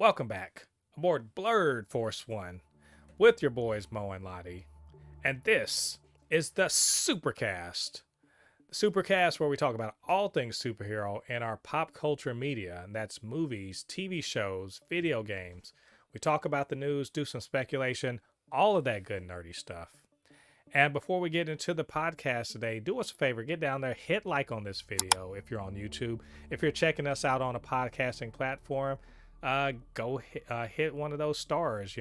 Welcome back aboard Blurred Force One with your boys Mo and Lottie. And this is the Supercast. The Supercast where we talk about all things superhero in our pop culture media, and that's movies, TV shows, video games. We talk about the news, do some speculation, all of that good nerdy stuff. And before we get into the podcast today, do us a favor, get down there, hit like on this video if you're on YouTube. If you're checking us out on a podcasting platform, hit one of those stars,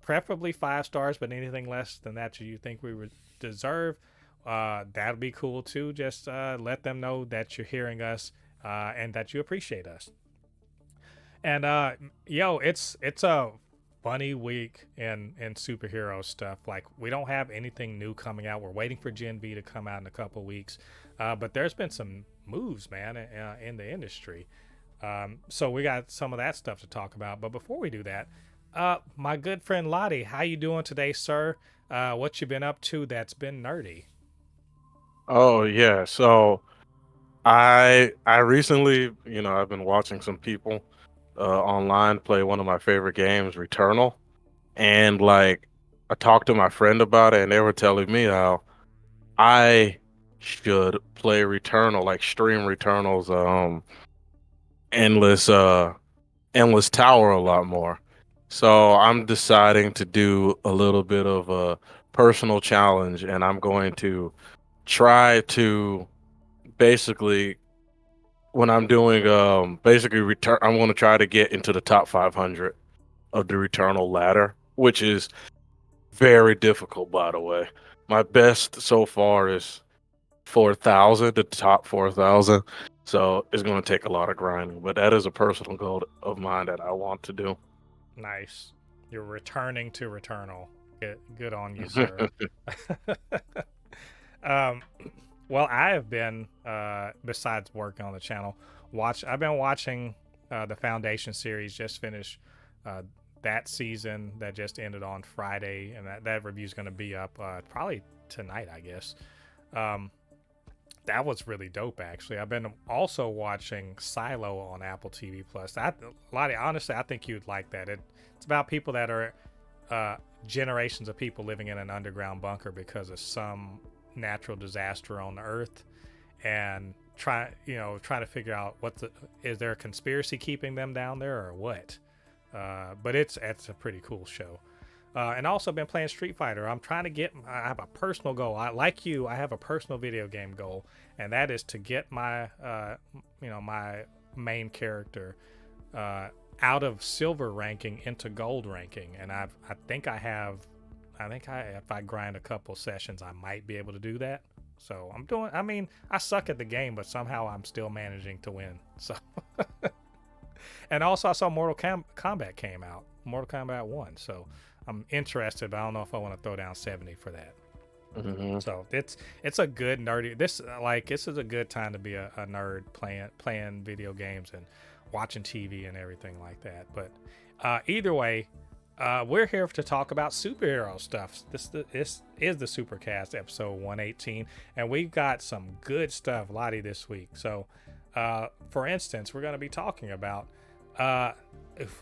preferably 5 stars, but anything less than that you think we would deserve, that'll be cool too. Just let them know that you're hearing us and that you appreciate us. And it's a funny week in superhero stuff. Like, we don't have anything new coming out. We're waiting for Gen V to come out in a couple weeks, but there's been some moves, man, in the industry. So we got some of that stuff to talk about. But before we do that, my good friend Lottie, how you doing today, sir? What you been up to that's been nerdy? Oh yeah. So I recently, I've been watching some people online play one of my favorite games, Returnal, and like I talked to my friend about it and they were telling me how I should play Returnal, like stream Returnal's endless endless tower a lot more. So I'm deciding to do a little bit of a personal challenge and I'm going to try to basically when I'm doing basically return I'm going to try to get into the top 500 of the Returnal ladder, which is very difficult, by the way. My best so far is 4,000, the top 4,000. So it's going to take a lot of grinding, but that is a personal goal of mine that I want to do. Nice. You're returning to Returnal. Good on you, sir. um, well, I have been, besides working on the channel, I've been watching the Foundation series. Just finished uh, that season that just ended on Friday, and that review is going to be up probably tonight, I guess. Um, that was really dope, actually. I've been also watching Silo on Apple TV Plus. Lottie, honestly, I think you'd like that. It's about people that are uh, generations of people living in an underground bunker because of some natural disaster on the Earth, and trying to figure out is there a conspiracy keeping them down there or what. But it's a pretty cool show. And also been playing Street Fighter. I have a personal goal. Like you, I have a personal video game goal, and that is to get my main character out of silver ranking into gold ranking. And if I grind a couple sessions, I might be able to do that. So I suck at the game, but somehow I'm still managing to win. So, and also I saw Kombat came out, Mortal Kombat 1. So I'm interested, but I don't know if I want to throw down 70 for that. Hmm. So it's a good nerdy. This is a good time to be a nerd playing video games and watching TV and everything like that. But either way, we're here to talk about superhero stuff. This is the Supercast episode 118, and we've got some good stuff, Lottie, this week. So, for instance, we're going to be talking about,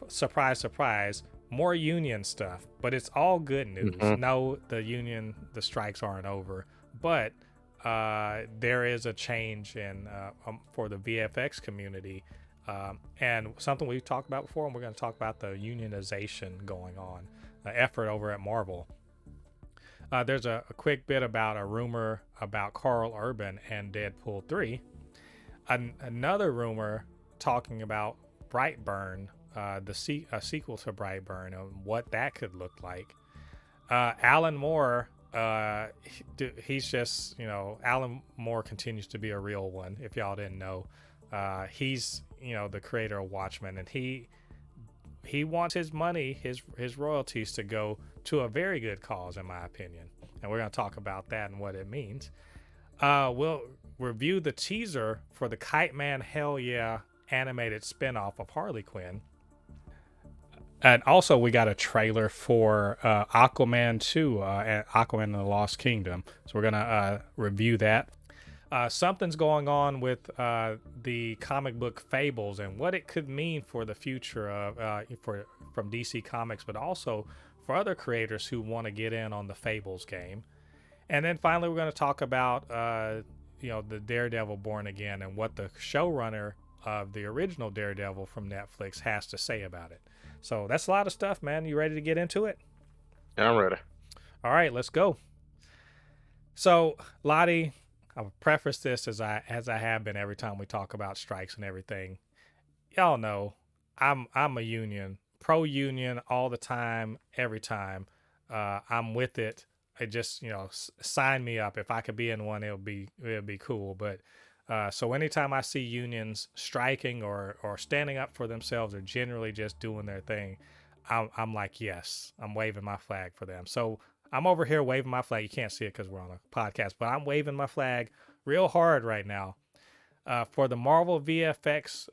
surprise, surprise, more union stuff, but it's all good news. Hmm. No, the strikes aren't over, but there is a change for the VFX community, and something we've talked about before, and we're going to talk about the unionization going on, the effort over at Marvel. There's a quick bit about a rumor about Karl Urban and Deadpool 3. Another rumor talking about Brightburn, a sequel to Brightburn, and what that could look like. Alan Moore, he's just, Alan Moore continues to be a real one, if y'all didn't know. He's, the creator of Watchmen, and he wants his money, his royalties, to go to a very good cause, in my opinion. And we're going to talk about that and what it means. We'll review the teaser for the Kite Man Hell Yeah animated spinoff of Harley Quinn. And also, we got a trailer for Aquaman 2, and Aquaman and the Lost Kingdom. So we're going to review that. Something's going on with the comic book Fables and what it could mean for the future of from DC Comics, but also for other creators who want to get in on the Fables game. And then finally, we're going to talk about the Daredevil Born Again and what the showrunner of the original Daredevil from Netflix has to say about it. So that's a lot of stuff, man. You ready to get into it? Yeah, I'm ready. All right, let's go. So, Lottie, I'll preface this as I have been every time we talk about strikes and everything. Y'all know I'm a union, pro union all the time, every time. I'm with it. I just sign me up. If I could be in one, it'll be cool. But so anytime I see unions striking or standing up for themselves or generally just doing their thing, I'm like, yes, I'm waving my flag for them. So I'm over here waving my flag. You can't see it because we're on a podcast, but I'm waving my flag real hard right now for the Marvel VFX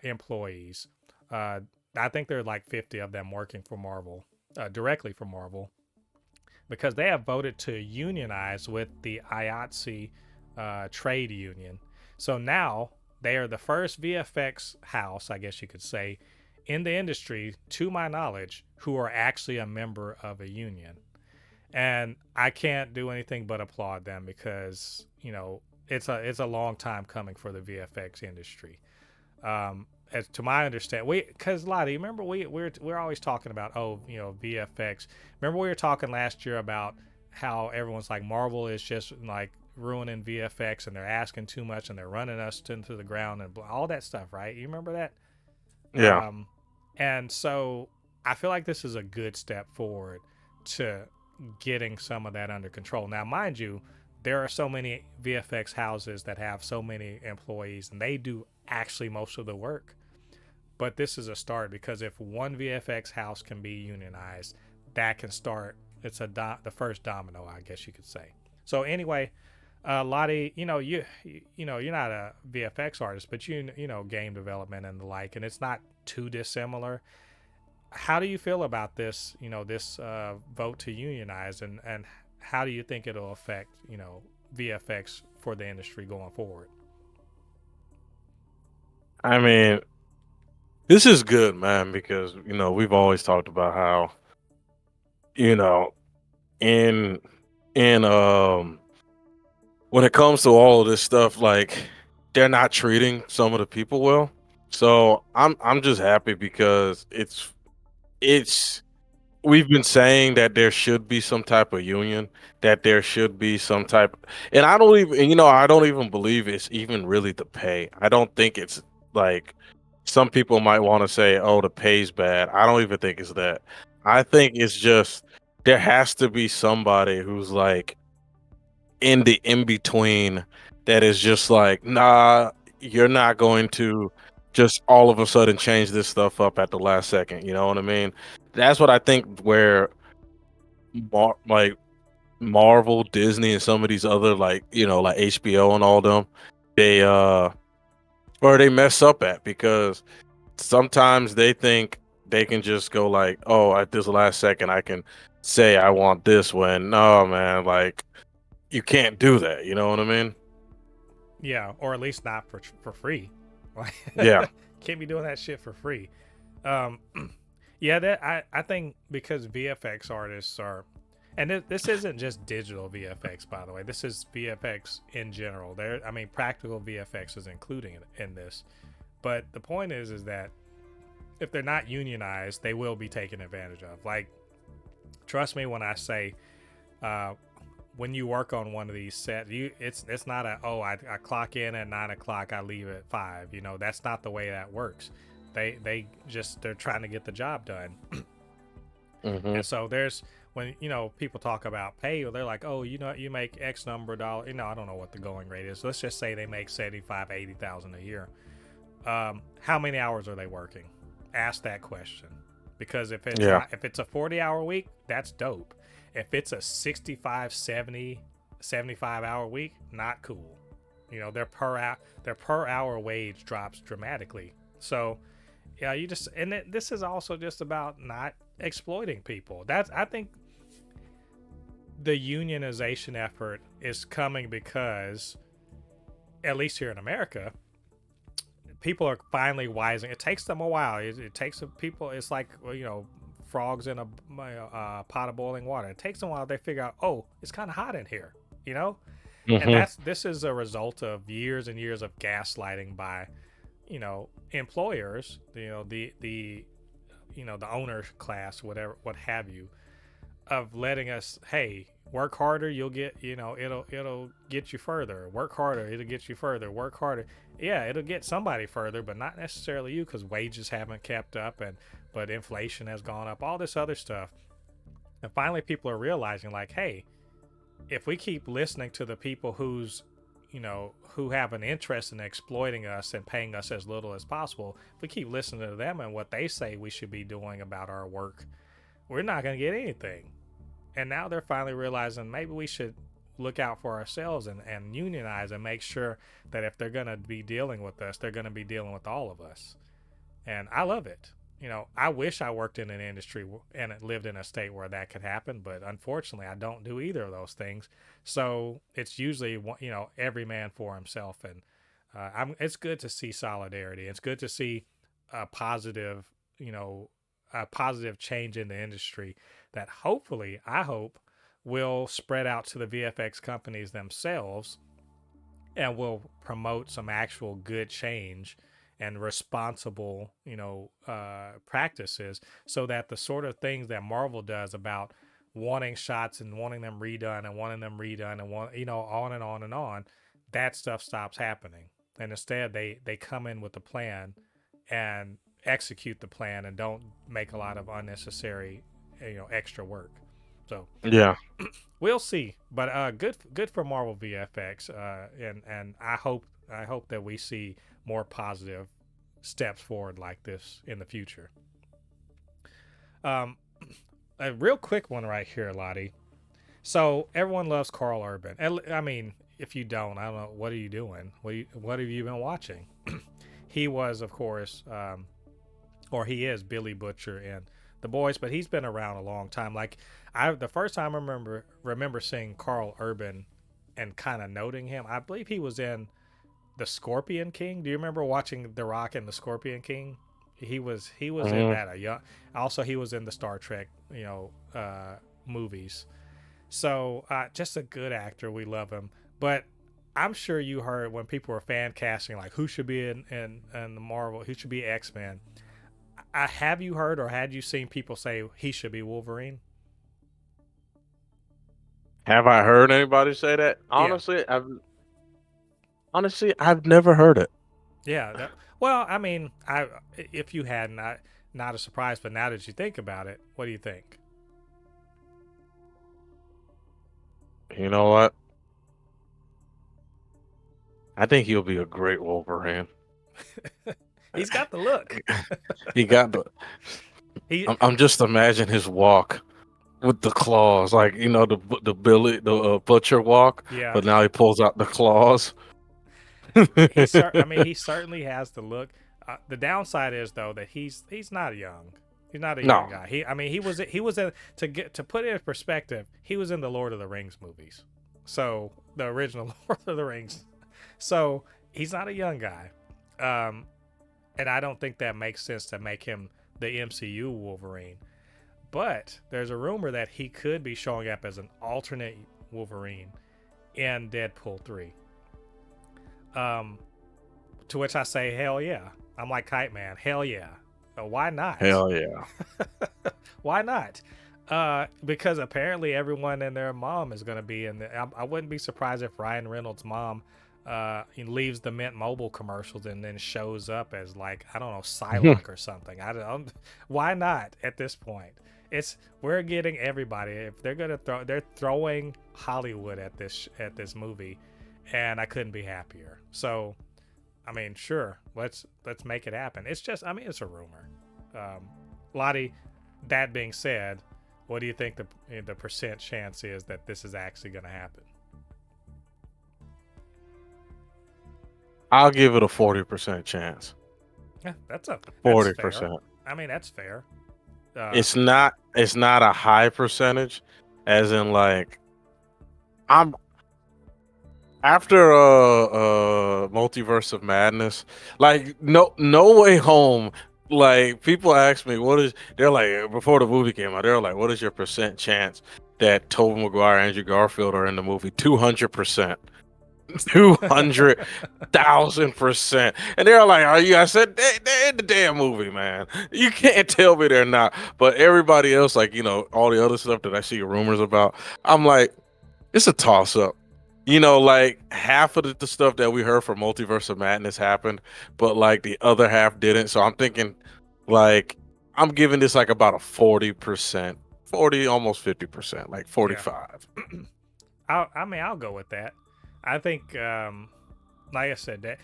employees. I think there are like 50 of them working for Marvel, directly for Marvel, because they have voted to unionize with the IATSE trade union. So now they are the first VFX house, I guess you could say, in the industry, to my knowledge, who are actually a member of a union. And I can't do anything but applaud them because it's a long time coming for the VFX industry. As to my understanding, because Lottie, remember we're always talking about VFX. Remember we were talking last year about how everyone's like Marvel is just like ruining VFX and they're asking too much and they're running us into the ground and all that stuff, right? You remember that? Yeah. And so I feel like this is a good step forward to getting some of that under control. Now, mind you, there are so many VFX houses that have so many employees and they do actually most of the work. But this is a start because if one VFX house can be unionized, that can start. It's the first domino, I guess you could say. So anyway, Lottie, you're not a VFX artist, but you know game development and the like, and it's not too dissimilar. How do you feel about this? This vote to unionize, and how do you think it'll affect VFX for the industry going forward? I mean, this is good, man, because we've always talked about how you know in in when it comes to all of this stuff, like they're not treating some of the people well. So I'm just happy because it's we've been saying that there should be some type of union, that there should be some type, and I don't even believe it's even really the pay. I don't think it's like some people might want to say, oh, the pay's bad. I don't even think it's that. I think it's just there has to be somebody who's like in the in between that is just like, nah, you're not going to just all of a sudden change this stuff up at the last second. You know what I mean? That's what I think where like Marvel, Disney, and some of these other like like HBO and all them, they or they mess up at because sometimes they think they can just go like, oh, at this last second I can say I want this when no man, like you can't do that. You know what I mean? Yeah, or at least not for free. Like, Yeah. can't be doing that shit for free. Um, yeah, that I think because VFX artists are, and this isn't just digital VFX, by the way. This is VFX in general. I mean, practical VFX is including in this. But the point is that if they're not unionized, they will be taken advantage of. Like, trust me when I say, uh, when you work on one of these sets, it's not I clock in at 9 o'clock, I leave at 5. That's not the way that works. They're trying to get the job done. Hmm. And so there's when people talk about pay, they're like, oh, you make X number of dollars. I don't know what the going rate is. Let's just say they make 75, 80,000 a year. How many hours are they working? Ask that question, because if Yeah. it's a 40-hour week, that's dope. If it's a 65, 70, 75-hour week, not cool. Their per hour wage drops dramatically. So yeah, this is also just about not exploiting people. I think the unionization effort is coming because at least here in America, people are finally wising. It takes them a while. It takes people. It's like, well, frogs in a pot of boiling water. It takes them a while. They figure out, oh, it's kind of hot in here, you know. And Hmm. this is a result of years and years of gaslighting by, employers. The owner class, whatever, what have you, of letting us, hey, work harder, you'll get, it'll get you further. Work harder, it'll get you further. Work harder, yeah, it'll get somebody further, but not necessarily you, because wages haven't kept up, and but inflation has gone up, all this other stuff. And finally, people are realizing, like, hey, if we keep listening to the people who have an interest in exploiting us and paying us as little as possible, if we keep listening to them and what they say we should be doing about our work, we're not going to get anything. And now they're finally realizing maybe we should look out for ourselves and unionize and make sure that if they're going to be dealing with us, they're going to be dealing with all of us. And I love it. I wish I worked in an industry and lived in a state where that could happen, but unfortunately, I don't do either of those things. So it's usually, every man for himself. And it's good to see solidarity. It's good to see a positive, a positive change in the industry that hopefully, I hope, will spread out to the VFX companies themselves and will promote some actual good change and responsible, practices, so that the sort of things that Marvel does about wanting shots and wanting them redone and wanting them redone and on and on and on, that stuff stops happening. And instead, they come in with a plan and execute the plan and don't make a lot of unnecessary, extra work. So Yeah. we'll see, but good for Marvel VFX, and I hope that we see more positive steps forward like this in the future. Um, a real quick one right here, Lottie. So everyone loves Karl Urban. I mean, if you don't, I don't know, what are you doing? What have you been watching? He was, of course, or he is Billy Butcher in The Boys, but he's been around a long time. Like the first time I remember seeing Karl Urban and kind of noting him, I believe he was in The Scorpion King. Do you remember watching The Rock and The Scorpion King? He was in Hmm. that. Also he was in the Star Trek, movies. So just a good actor. We love him. But I'm sure you heard when people were fan casting, like who should be in the Marvel, who should be X-Men. Have you heard or had you seen people say he should be Wolverine? Have I heard anybody say that? Yeah, Honestly, I've never heard it. yeah. Well, I mean, if you hadn't, not a surprise. But now that you think about it, what do you think? You know what? I think he'll be a great Wolverine. He's got the look. He got the. He, I'm just imagining his walk with the claws, like the butcher walk, yeah. but now he pulls out the claws. I mean, he certainly has the look. The downside is though that he's not young. He's not a young No. guy. I mean, he was in, to put it in perspective. He was in the Lord of the Rings movies, so the original Lord of the Rings. So he's not a young guy, um, and I don't think that makes sense to make him the MCU Wolverine. But there's a rumor that he could be showing up as an alternate Wolverine in Deadpool 3. Um, to which I say, hell yeah. I'm like Kite Man, hell yeah. Why not? Hell yeah. Why not? Because apparently everyone and their mom is going to be in the. I wouldn't be surprised if Ryan Reynolds' mom he leaves the Mint Mobile commercials and then shows up as, like, I don't know, Psylocke or something. I don't. Why not at this point? We're getting everybody. If they're gonna they're throwing Hollywood at this movie, and I couldn't be happier. So, I mean, sure, let's make it happen. It's just, I mean, it's a rumor. Lottie, that being said, what do you think the percent chance is that this is actually going to happen? I'll give it a 40% chance. Yeah, that's fair. 40%. I mean, that's fair. Uh, It's not a high percentage, as in like I'm after Multiverse of Madness. Like no Way Home. Like people ask me, they're like before the movie came out, they're like, what is your percent chance that Tobey Maguire and Andrew Garfield are in the movie? 200%. 200,000%. And they're like, are you? I said, they're in the damn movie, man. You can't tell me they're not. But everybody else, like, all the other stuff that I see rumors about, I'm like, it's a toss up. Like half of the stuff that we heard from Multiverse of Madness happened, but like the other half didn't. So I'm thinking, like, I'm giving this like about a 40%, 40, almost 50%, like Yeah. 45. I'll go with that. I think, like I said, that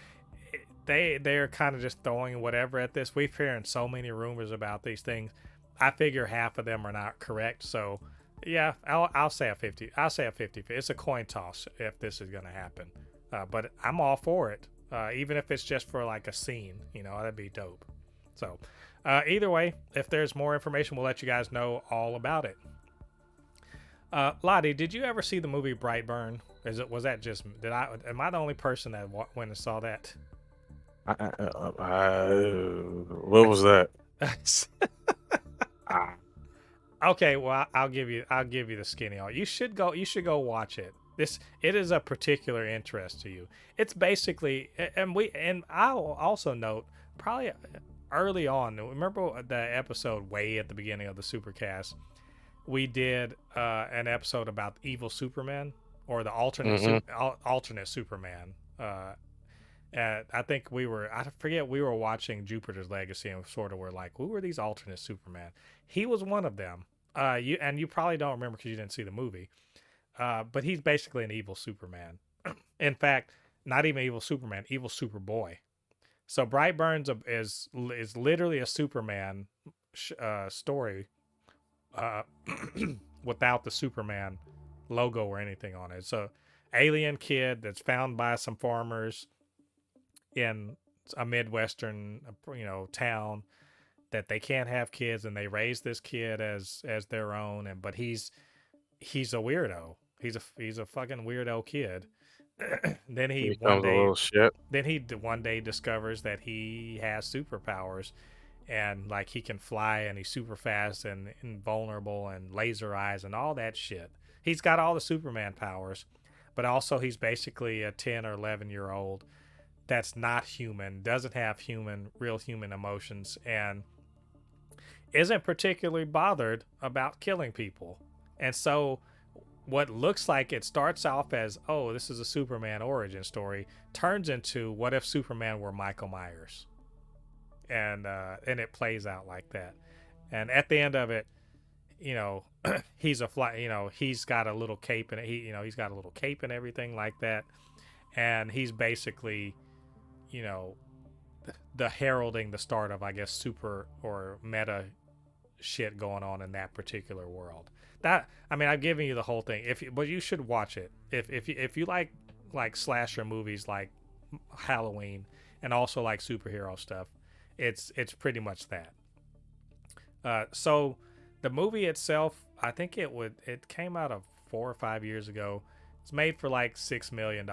they're kind of just throwing whatever at this. We've hearing so many rumors about these things. I figure half of them are not correct. So, yeah, I'll say a 50. I'll say a 50. It's a coin toss if this is going to happen. But I'm all for it. Even if it's just for like a scene, that'd be dope. So, either way, if there's more information, we'll let you guys know all about it. Lottie, did you ever see the movie Brightburn? Was that just am I the only person that went and saw that? What was that? Okay, well, I'll give you the skinny on. You should go watch it. It is a particular interest to you. It's basically, and I'll also note probably early on. Remember the episode way at the beginning of the Supercast? We did an episode about evil Superman or the alternate Superman. I think I forget, we were watching Jupiter's Legacy and sort of were like, who were these alternate Superman? He was one of them. You probably don't remember because you didn't see the movie. But he's basically an evil Superman. In fact, not even evil Superman, evil Superboy. So Brightburn is literally a Superman story without the Superman logo or anything on it. So alien kid that's found by some farmers in a midwestern town, that they can't have kids, and they raise this kid as their own, but he's a weirdo. He's a fucking weirdo kid. then he one Becomes a day little shit. then he one day discovers that he has superpowers, and like he can fly, and he's super fast and invulnerable and laser eyes and all that shit. He's got all the Superman powers, but also he's basically a 10 or 11-year-old that's not human, doesn't have real human emotions, and isn't particularly bothered about killing people. And so what looks like it starts off as, oh, this is a Superman origin story, turns into, what if Superman were Michael Myers? And it plays out like that. And at the end of it, he's he's got a little cape, and he's got a little cape and everything like that. And he's basically, the heralding the start of, I guess, super or meta shit going on in that particular world. I'm giving you the whole thing. But you should watch it. If you like slasher movies like Halloween and also like superhero stuff, it's pretty much that. So the movie itself, I think it came out of 4 or 5 years ago. It's made for like $6 million.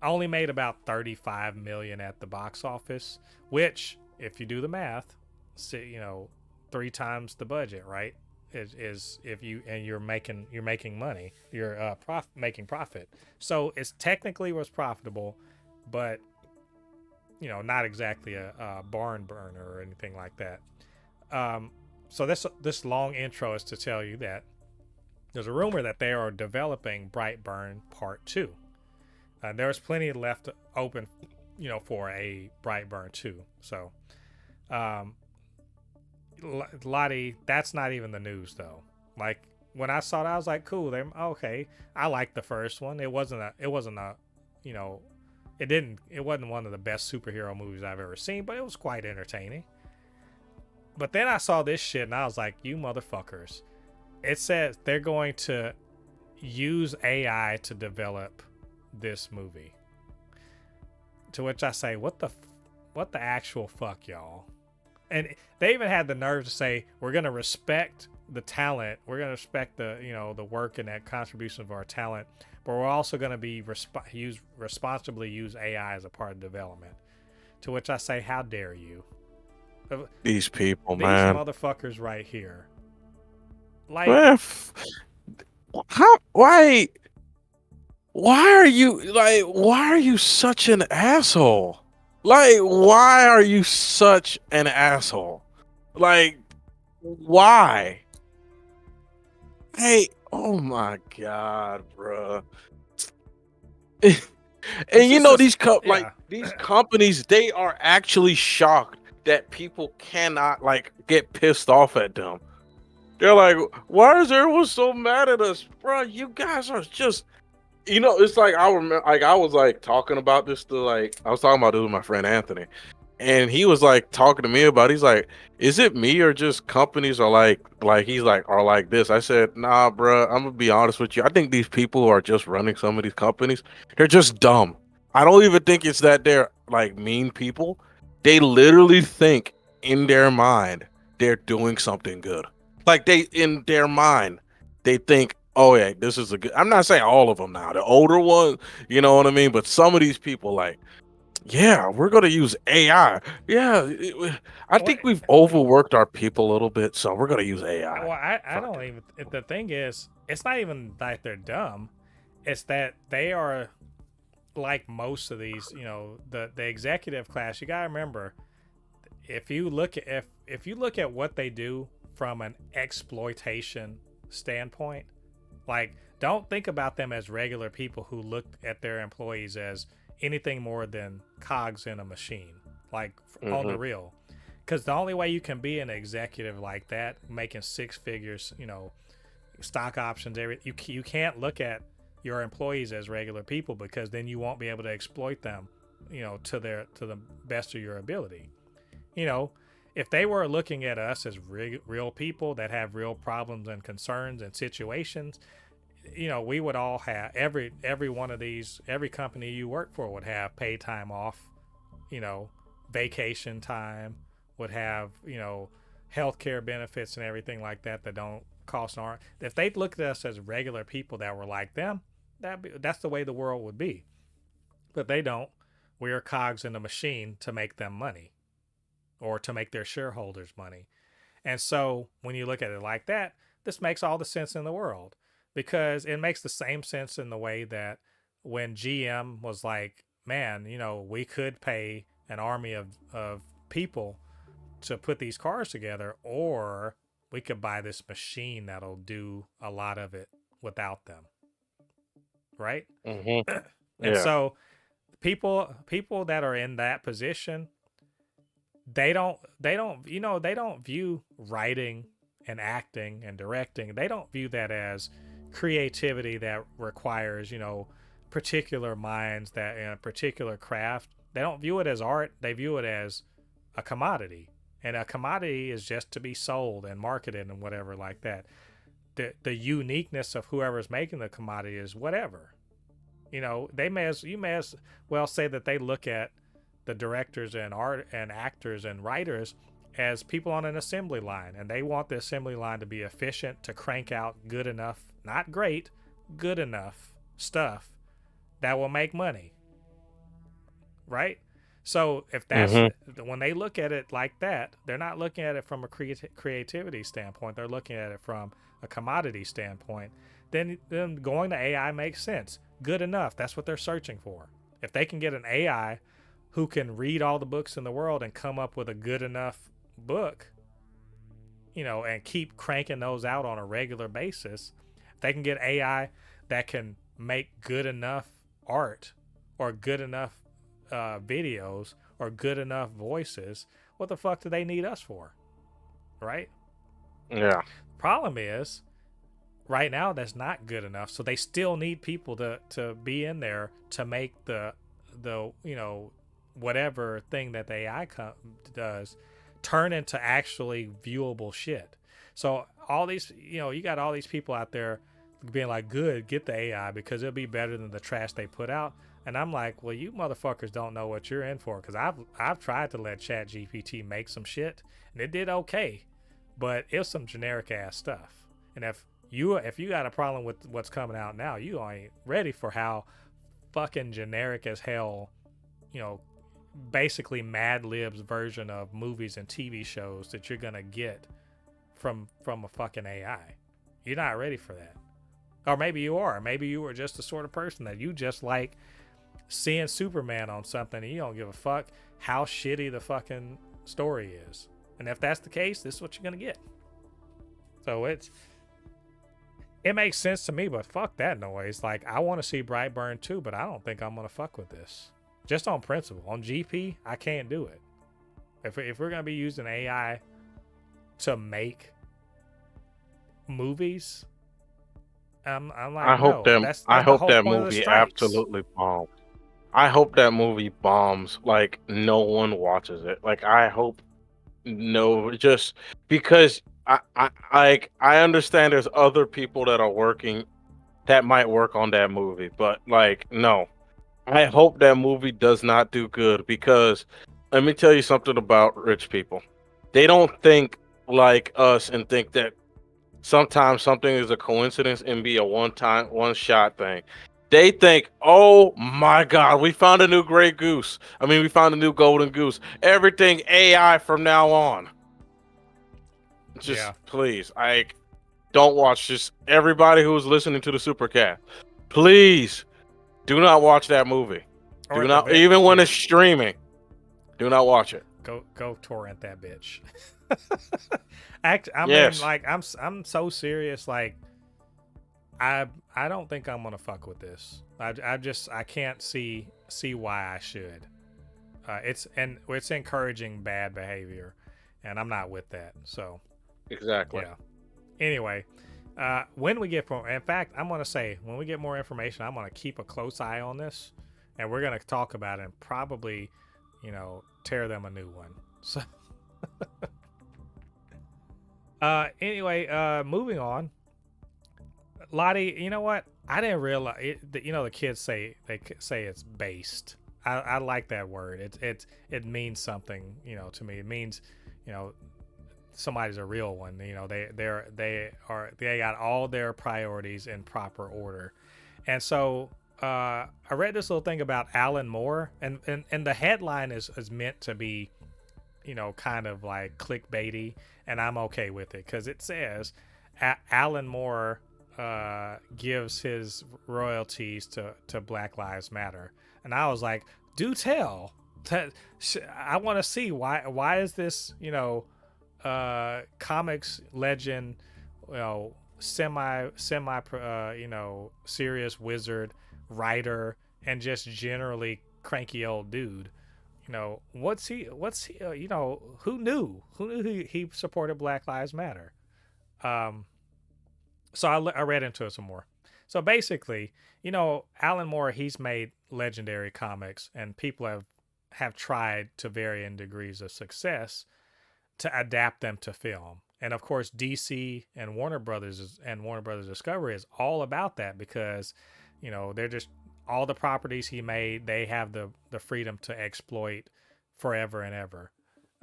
Only made about 35 million at the box office, which, if you do the math, 3 times the budget, right? Is if you're making money, you're making profit. So it's technically was profitable, but not exactly a barn burner or anything like that. So this long intro is to tell you that there's a rumor that they are developing Brightburn Part 2. There's plenty left open, for a Brightburn 2. So, Lottie, that's not even the news though. Like when I saw that, I was like, cool. Okay. I liked the first one. It wasn't a, it wasn't one of the best superhero movies I've ever seen, but it was quite entertaining. But then I saw this shit and I was like, you motherfuckers. It says they're going to use AI to develop this movie. To which I say, what the actual fuck, y'all? And they even had the nerve to say, we're going to respect the talent. We're going to respect the, the work and that contribution of our talent, but we're also going to be responsibly use AI as a part of development. To which I say, how dare you? These people, These man. motherfuckers right here. Like, Man, how? Why are you such an asshole? Like, why are you such an asshole? Like, why? Hey, oh my God, bruh. it's And you just know a, like yeah. these companies, they are actually shocked that people cannot like get pissed off at them. They're like, why is everyone so mad at us, bro? You guys are just, it's like I remember, like I was like talking about this to like I was talking about this with my friend Anthony, and he was like talking to me about. He's like, is it me or just companies are like he's like are like this? I said, nah, bro. I'm gonna be honest with you. I think these people who are just running some of these companies, they're just dumb. I don't even think it's that they're like mean people. They literally think in their mind they're doing something good. Like they in their mind they think, oh yeah, this is a good. I'm not saying all of them now. The older ones, you know what I mean. But some of these people like. Yeah, we're gonna use AI. Yeah, I What? think we've overworked our people a little bit, so we're gonna use AI. Well, I Fuck don't it. even. The thing is, it's not even that they're dumb. It's that they are like most of these. The executive class. You gotta remember, if you look at what they do from an exploitation standpoint, like don't think about them as regular people who look at their employees as anything more than cogs in a machine, like on the Mm-hmm. real. Because the only way you can be an executive like that, making six figures, stock options, you can't look at your employees as regular people, because then you won't be able to exploit them, to the best of your ability. you know, if they were looking at us as real people that have real problems and concerns and situations, we would all have every one of these, every company you work for would have paid time off, you know, vacation time, would have, healthcare benefits and everything like that that don't cost an arm. If they looked at us as regular people that were like them, that's the way the world would be. But they don't. We are cogs in the machine to make them money, or to make their shareholders money. And so when you look at it like that, this makes all the sense in the world, because it makes the same sense in the way that when GM was like, man, we could pay an army of people to put these cars together, or we could buy this machine that'll do a lot of it without them, right? Mm-hmm. And Yeah. so people that are in that position, they don't view writing and acting and directing, they don't view that as creativity that requires, particular minds that in a particular craft. They don't view it as art, they view it as a commodity. And a commodity is just to be sold and marketed and whatever like that. The uniqueness of whoever's making the commodity is whatever. You may as well say that they look at the directors and art and actors and writers as people on an assembly line, and they want the assembly line to be efficient, to crank out good enough, not great, good enough stuff that will make money, right? So if that's Mm-hmm. when they look at it like that, they're not looking at it from a creativity standpoint, they're looking at it from a commodity standpoint. Then going to AI makes sense. Good enough, that's what they're searching for. If they can get an AI who can read all the books in the world and come up with a good enough book, and keep cranking those out on a regular basis, if they can get AI that can make good enough art, or good enough videos, or good enough voices, what the fuck do they need us for? Right? Yeah. Problem is, right now that's not good enough. So they still need people to be in there to make the whatever thing that the AI does turn into actually viewable shit. So all these, you got all these people out there being like, good, get the AI because it'll be better than the trash they put out. And I'm like, well, you motherfuckers don't know what you're in for, because I've tried to let Chat GPT make some shit and it did okay, but it's some generic ass stuff. And if you got a problem with what's coming out now, you ain't ready for how fucking generic as hell, you know, basically Mad Lib's version of movies and TV shows that you're gonna get from a fucking AI. You're not ready for that. Or maybe you are. Maybe you are just the sort of person that you just like seeing Superman on something and you don't give a fuck how shitty the fucking story is. And if that's the case, this is what you're gonna get. So it makes sense to me, but fuck that noise. Like, I want to see Brightburn too, but I don't think I'm gonna fuck with this. Just on principle. On GP, I can't do it. If we're gonna be using AI to make movies, I'm like, no. I That's the hope whole that point of the movie strikes. absolutely bombs. I hope that movie bombs. Like no one watches it. Like I hope no, just because I understand there's other people that are working that might work on that movie, but like no. I hope that movie does not do good because let me tell you something about rich people. They don't think like us and think that sometimes something is a coincidence and be a one shot thing. They think, oh my God, we found a new gray goose. I mean, we found a new golden goose. Everything AI from now on. Just Yeah. please, I don't watch. Just everybody who's listening to the Supercat, please do not watch that movie. Or Do at the not, vet. even when Yeah. it's streaming, do not watch it. Go torrent that bitch. I mean, Yes, like, I'm so serious. Like, I don't think I'm gonna fuck with this. I can't see why I should. It's encouraging bad behavior, and I'm not with that. So exactly. yeah. Anyway, when we get more, in fact, I'm gonna say when we get more information, I'm gonna keep a close eye on this, and we're gonna talk about it and probably, tear them a new one. So anyway, moving on. Lottie, you know what? I didn't realize the kids say say it's based. I like that word. It means something, to me. It means, you know, somebody's a real one. They got all their priorities in proper order. And so I read this little thing about Alan Moore, and the headline is meant to be, kind of like clickbaity, and I'm okay with it because it says Alan Moore gives his royalties to Black Lives Matter, and I was like, do tell. I want to see why is this comics legend, semi serious wizard, writer, and just generally cranky old dude. What's he who knew he supported Black Lives Matter. um so I read into it some more. So basically, Alan Moore, he's made legendary comics, and people have tried to varying degrees of success to adapt them to film. And of course, DC and Warner Brothers Discovery is all about that because, they're just all the properties he made. They have the freedom to exploit forever and ever,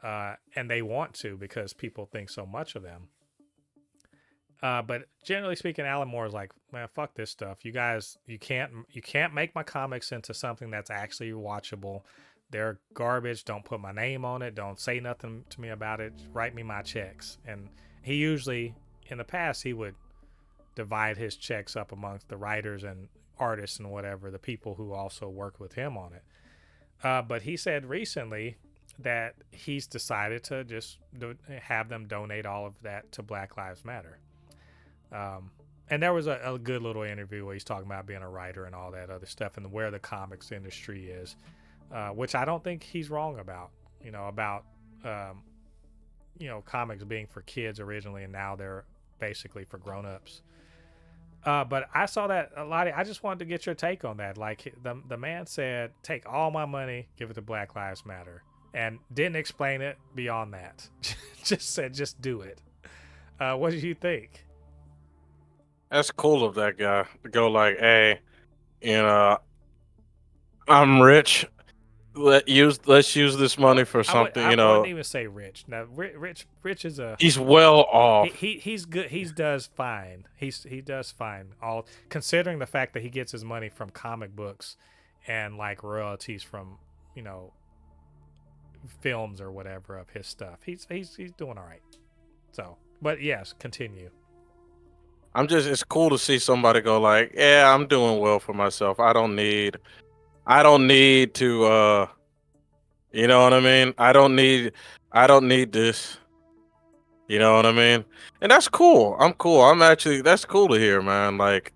and they want to because people think so much of them. But generally speaking, Alan Moore is like, man, fuck this stuff. You guys, you can't make my comics into something that's actually watchable. They're garbage. Don't put my name on it. Don't say nothing to me about it. Just write me my checks. And he usually, in the past, he would divide his checks up amongst the writers and artists and whatever, the people who also worked with him on it. But he said recently that he's decided to just have them donate all of that to Black Lives Matter. And there was a good little interview where he's talking about being a writer and all that other stuff and where the comics industry is, which I don't think he's wrong about. Um, comics being for kids originally, and now they're basically for grown-ups. But I saw that a lot. I just wanted to get your take on that. Like the man said, take all my money, give it to Black Lives Matter, and didn't explain it beyond that. Just said, just do it. What do you think? That's cool of that guy to go like, hey, you know, I'm rich. Let's use this Well, money for something. I wouldn't even say rich. Now, rich is a He's well off. he's good. He does fine. He does fine. All considering the fact that he gets his money from comic books and like royalties from you know films or whatever of his stuff. He's doing all right. So, but yes, continue. It's cool to see somebody go like, yeah, I'm doing well for myself. I don't need to, you know what I mean? I don't need this. You know what I mean? And that's cool. I'm cool. That's cool to hear, man. Like,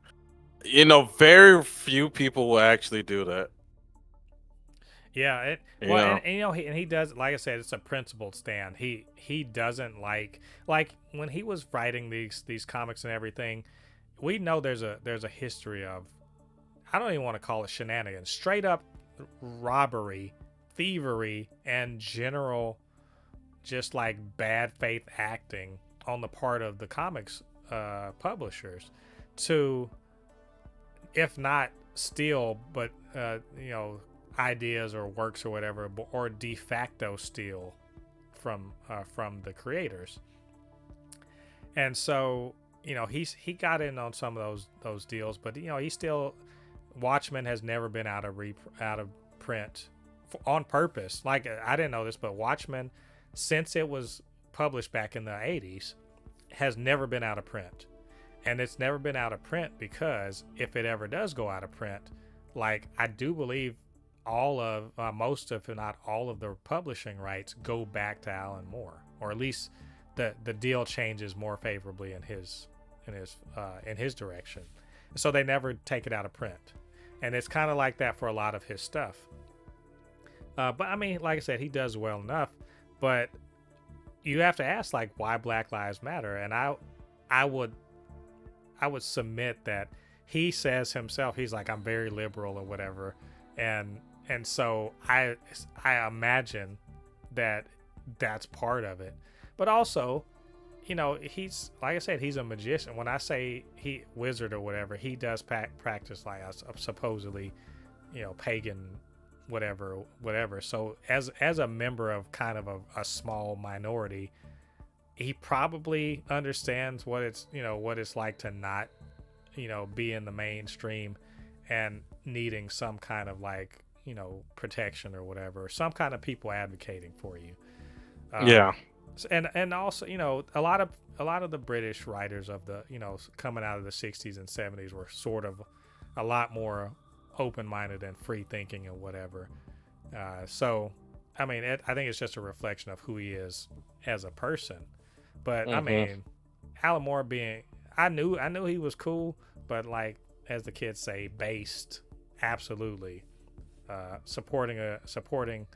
very few people will actually do that. Yeah, You know? and he does like I said, it's a principled stand. He doesn't like when he was writing these comics and everything. We know there's a history of I don't even want to call it shenanigans, straight up robbery, thievery, and general just like bad faith acting on the part of the comics publishers to, if not steal, but ideas or works or whatever, or de facto steal from the creators. And so he got in on some of those deals, but he still Watchmen has never been out of print on purpose. Like I didn't know this, but Watchmen, since it was published back in the 80s, has never been out of print. And it's never been out of print because if it ever does go out of print, like I do believe all of most of, if not all of, the publishing rights go back to Alan Moore, or at least the deal changes more favorably in his direction. So they never take it out of print, and it's kind of like that for a lot of his stuff. But I mean, like I said, he does well enough. But you have to ask, like, why Black Lives Matter, and I would submit that he says himself, he's like, I'm very liberal or whatever, and so I imagine that that's part of it. But also, he's like I said, he's a magician. When I say he wizard or whatever, he does practice like a supposedly, pagan, whatever. So as a member of kind of a small minority, he probably understands what it's like to not be in the mainstream and needing some kind of like protection or whatever, some kind of people advocating for you. Yeah. And also a lot of the British writers of the coming out of the 60s and 70s were sort of a lot more open-minded and free thinking and whatever. So I mean, I think it's just a reflection of who he is as a person. But I mean, Alan Moore being, I knew he was cool, but like as the kids say, based. Absolutely, supporting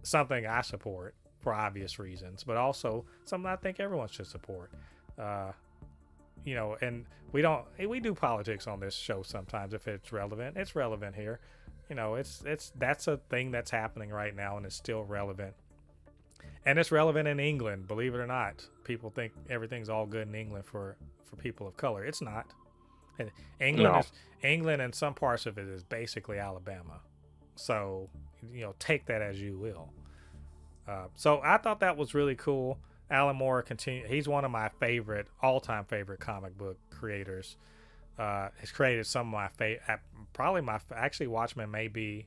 something I support for obvious reasons, but also something I think everyone should support. And we do politics on this show sometimes if it's relevant. It's relevant here. That's a thing that's happening right now, and it's still relevant. And it's relevant in England, believe it or not. People think everything's all good in England for people of color. It's not. England and some parts of it is basically Alabama. So, take that as you will. So I thought that was really cool. Alan Moore he's one of my all-time favorite comic book creators. He's created some of my actually Watchmen may be,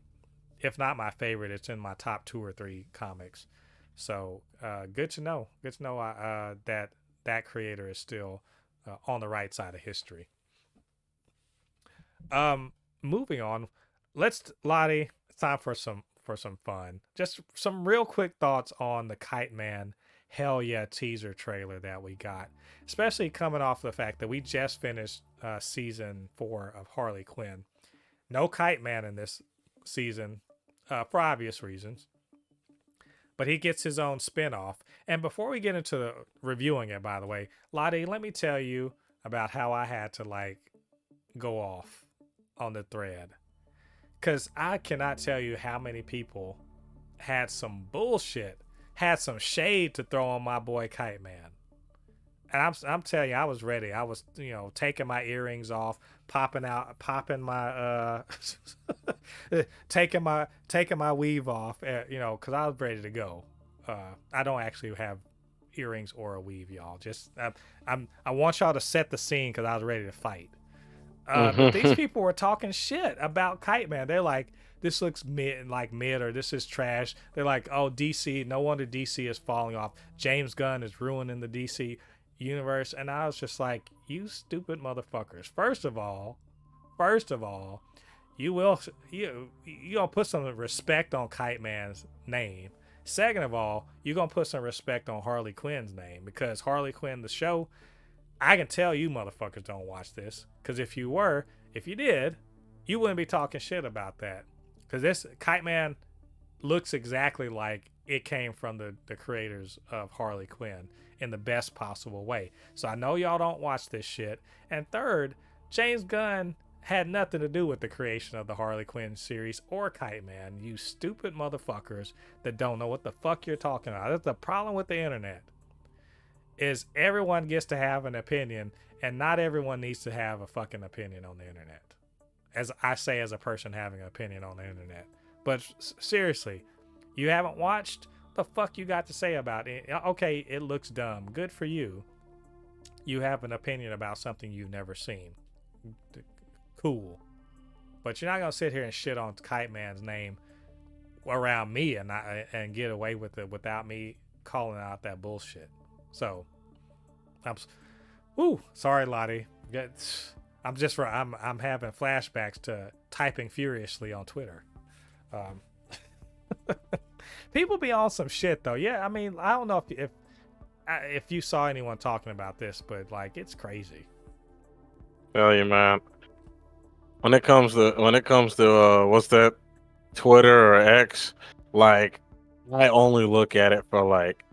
if not my favorite, it's in my top 2 or 3 comics. So good to know. That creator is still on the right side of history. Moving on, Lottie. It's time for some fun. Just some real quick thoughts on the Kite Man Hell Yeah teaser trailer that we got, especially coming off the fact that we just finished season 4 of Harley Quinn. No Kite Man in this season for obvious reasons, but he gets his own spin-off. And before we get into reviewing it, by the way, Lottie, let me tell you about how I had to like go off on the thread, because I cannot tell you how many people had some bullshit, had some shade to throw on my boy Kite Man. And I'm telling you, I was ready. I was, taking my earrings off, popping my taking my weave off, because I was ready to go. I don't actually have earrings or a weave, y'all. Just I want y'all to set the scene because I was ready to fight. But these people were talking shit about Kite Man. They're like, this looks mid, or this is trash. They're like, oh, DC, no wonder DC is falling off. James Gunn is ruining the DC universe. And I was just like, you stupid motherfuckers. First of all, you gonna put some respect on Kite Man's name. Second of all, you're gonna put some respect on Harley Quinn's name, because Harley Quinn, the show, I can tell you motherfuckers don't watch this. Because if you did, you wouldn't be talking shit about that. Because this Kite Man looks exactly like it came from the creators of Harley Quinn in the best possible way. So I know y'all don't watch this shit. And third, James Gunn had nothing to do with the creation of the Harley Quinn series or Kite Man. You stupid motherfuckers that don't know what the fuck you're talking about. That's the problem with the internet. Is everyone gets to have an opinion, and not everyone needs to have a fucking opinion on the internet. As I say, as a person having an opinion on the internet. But seriously, you haven't watched? The fuck you got to say about it? Okay, it looks dumb. Good for you. You have an opinion about something you've never seen. Cool. But you're not gonna sit here and shit on Kite Man's name around me and get away with it without me calling out that bullshit. So, sorry, Lottie. I'm having flashbacks to typing furiously on Twitter. Um, People be on some shit though. Yeah, I mean, I don't know if you saw anyone talking about this, but like, it's crazy. Tell you, man. When it comes to what's that, Twitter or X, like I only look at it for like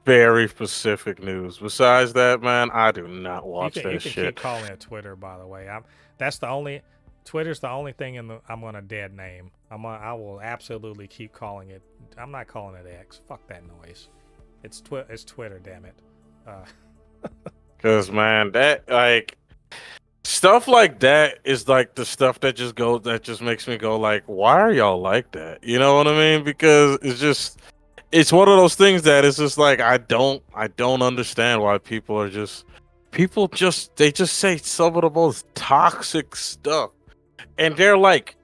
very specific news. Besides that, man, I do not You watch can you that can keep shit. calling it Twitter, by the way. That's the only Twitter's the only thing I'm gonna dead name. I will absolutely keep calling it. I'm not calling it X. Fuck that noise. It's Twitter, damn it. Cause man, that like stuff like that is like the stuff that just makes me go like, why are y'all like that? You know what I mean? Because it's one of those things that it's just like I don't understand why they just say some of the most toxic stuff. And they're like,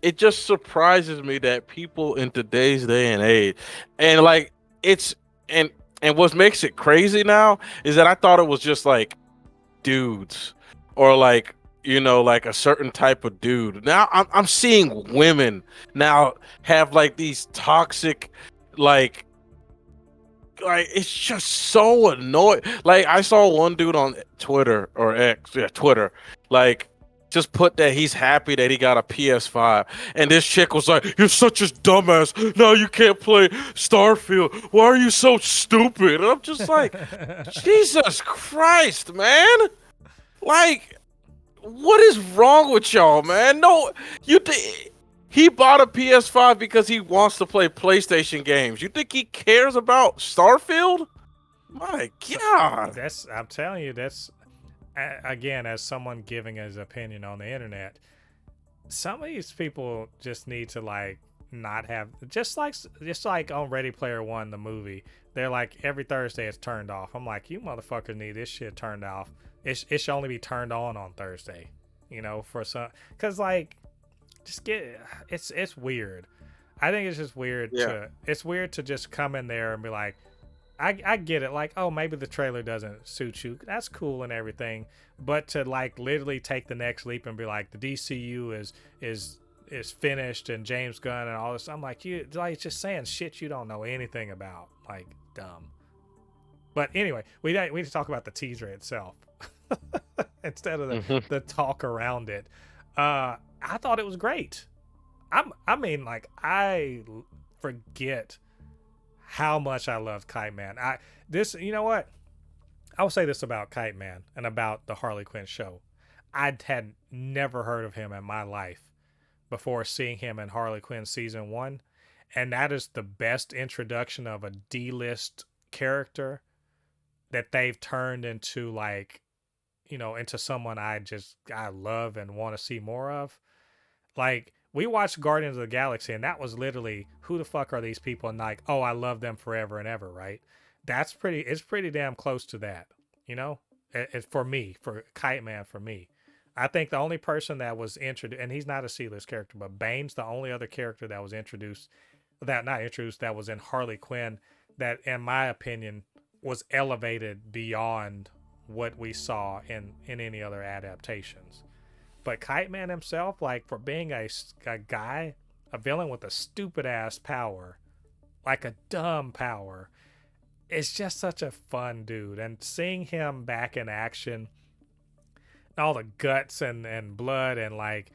it just surprises me that people in today's day and age, and like it's and and what makes it crazy now is that I thought it was just like dudes, or like, like a certain type of dude. Now I'm seeing women now have like these toxic, like it's just so annoying. Like I saw one dude on Twitter or X, yeah, Twitter, like just put that he's happy that he got a PS5, and this chick was like, "You're such a dumbass. Now you can't play Starfield. Why are you so stupid?" And I'm just like, Jesus Christ, man! Like, what is wrong with y'all, man? No, he bought a PS5 because he wants to play PlayStation games. You think he cares about Starfield? My So God. I'm telling you, that's again, as someone giving his opinion on the internet, some of these people just need to like not have, just like on Ready Player One, the movie. They're like, every Thursday it's turned off. I'm like, you motherfuckers need this shit turned off. It should only be turned on Thursday. For some, because like, just get it's weird. I think it's just weird Yeah. to just come in there and be like, I get it, like, oh, maybe the trailer doesn't suit you. That's cool and everything, but to like literally take the next leap and be like, the DCU is finished and James Gunn and all this. I'm like, you like just saying shit you don't know anything about, like, dumb. But anyway, we need to talk about the teaser itself instead of Mhm. the talk around it. I thought it was great. I mean, like, I forget how much I loved Kite Man. You know what? I will say this about Kite Man and about the Harley Quinn show. I had never heard of him in my life before seeing him in Harley Quinn season 1, and that is the best introduction of a D-list character that they've turned into like, into someone I love and want to see more of. Like we watched Guardians of the Galaxy, and that was literally who the fuck are these people? And like, oh, I love them forever and ever, right? It's pretty damn close to that, you know. For me, for Kite Man, for me, I think the only person that was introduced, and he's not a C-list character, but Bane's the only other character that was introduced, that not introduced, that was in Harley Quinn, that in my opinion was elevated beyond what we saw in any other adaptations. But Kite Man himself, like for being a guy, a villain with a stupid ass power, like a dumb power, is just such a fun dude. And seeing him back in action, all the guts and blood and like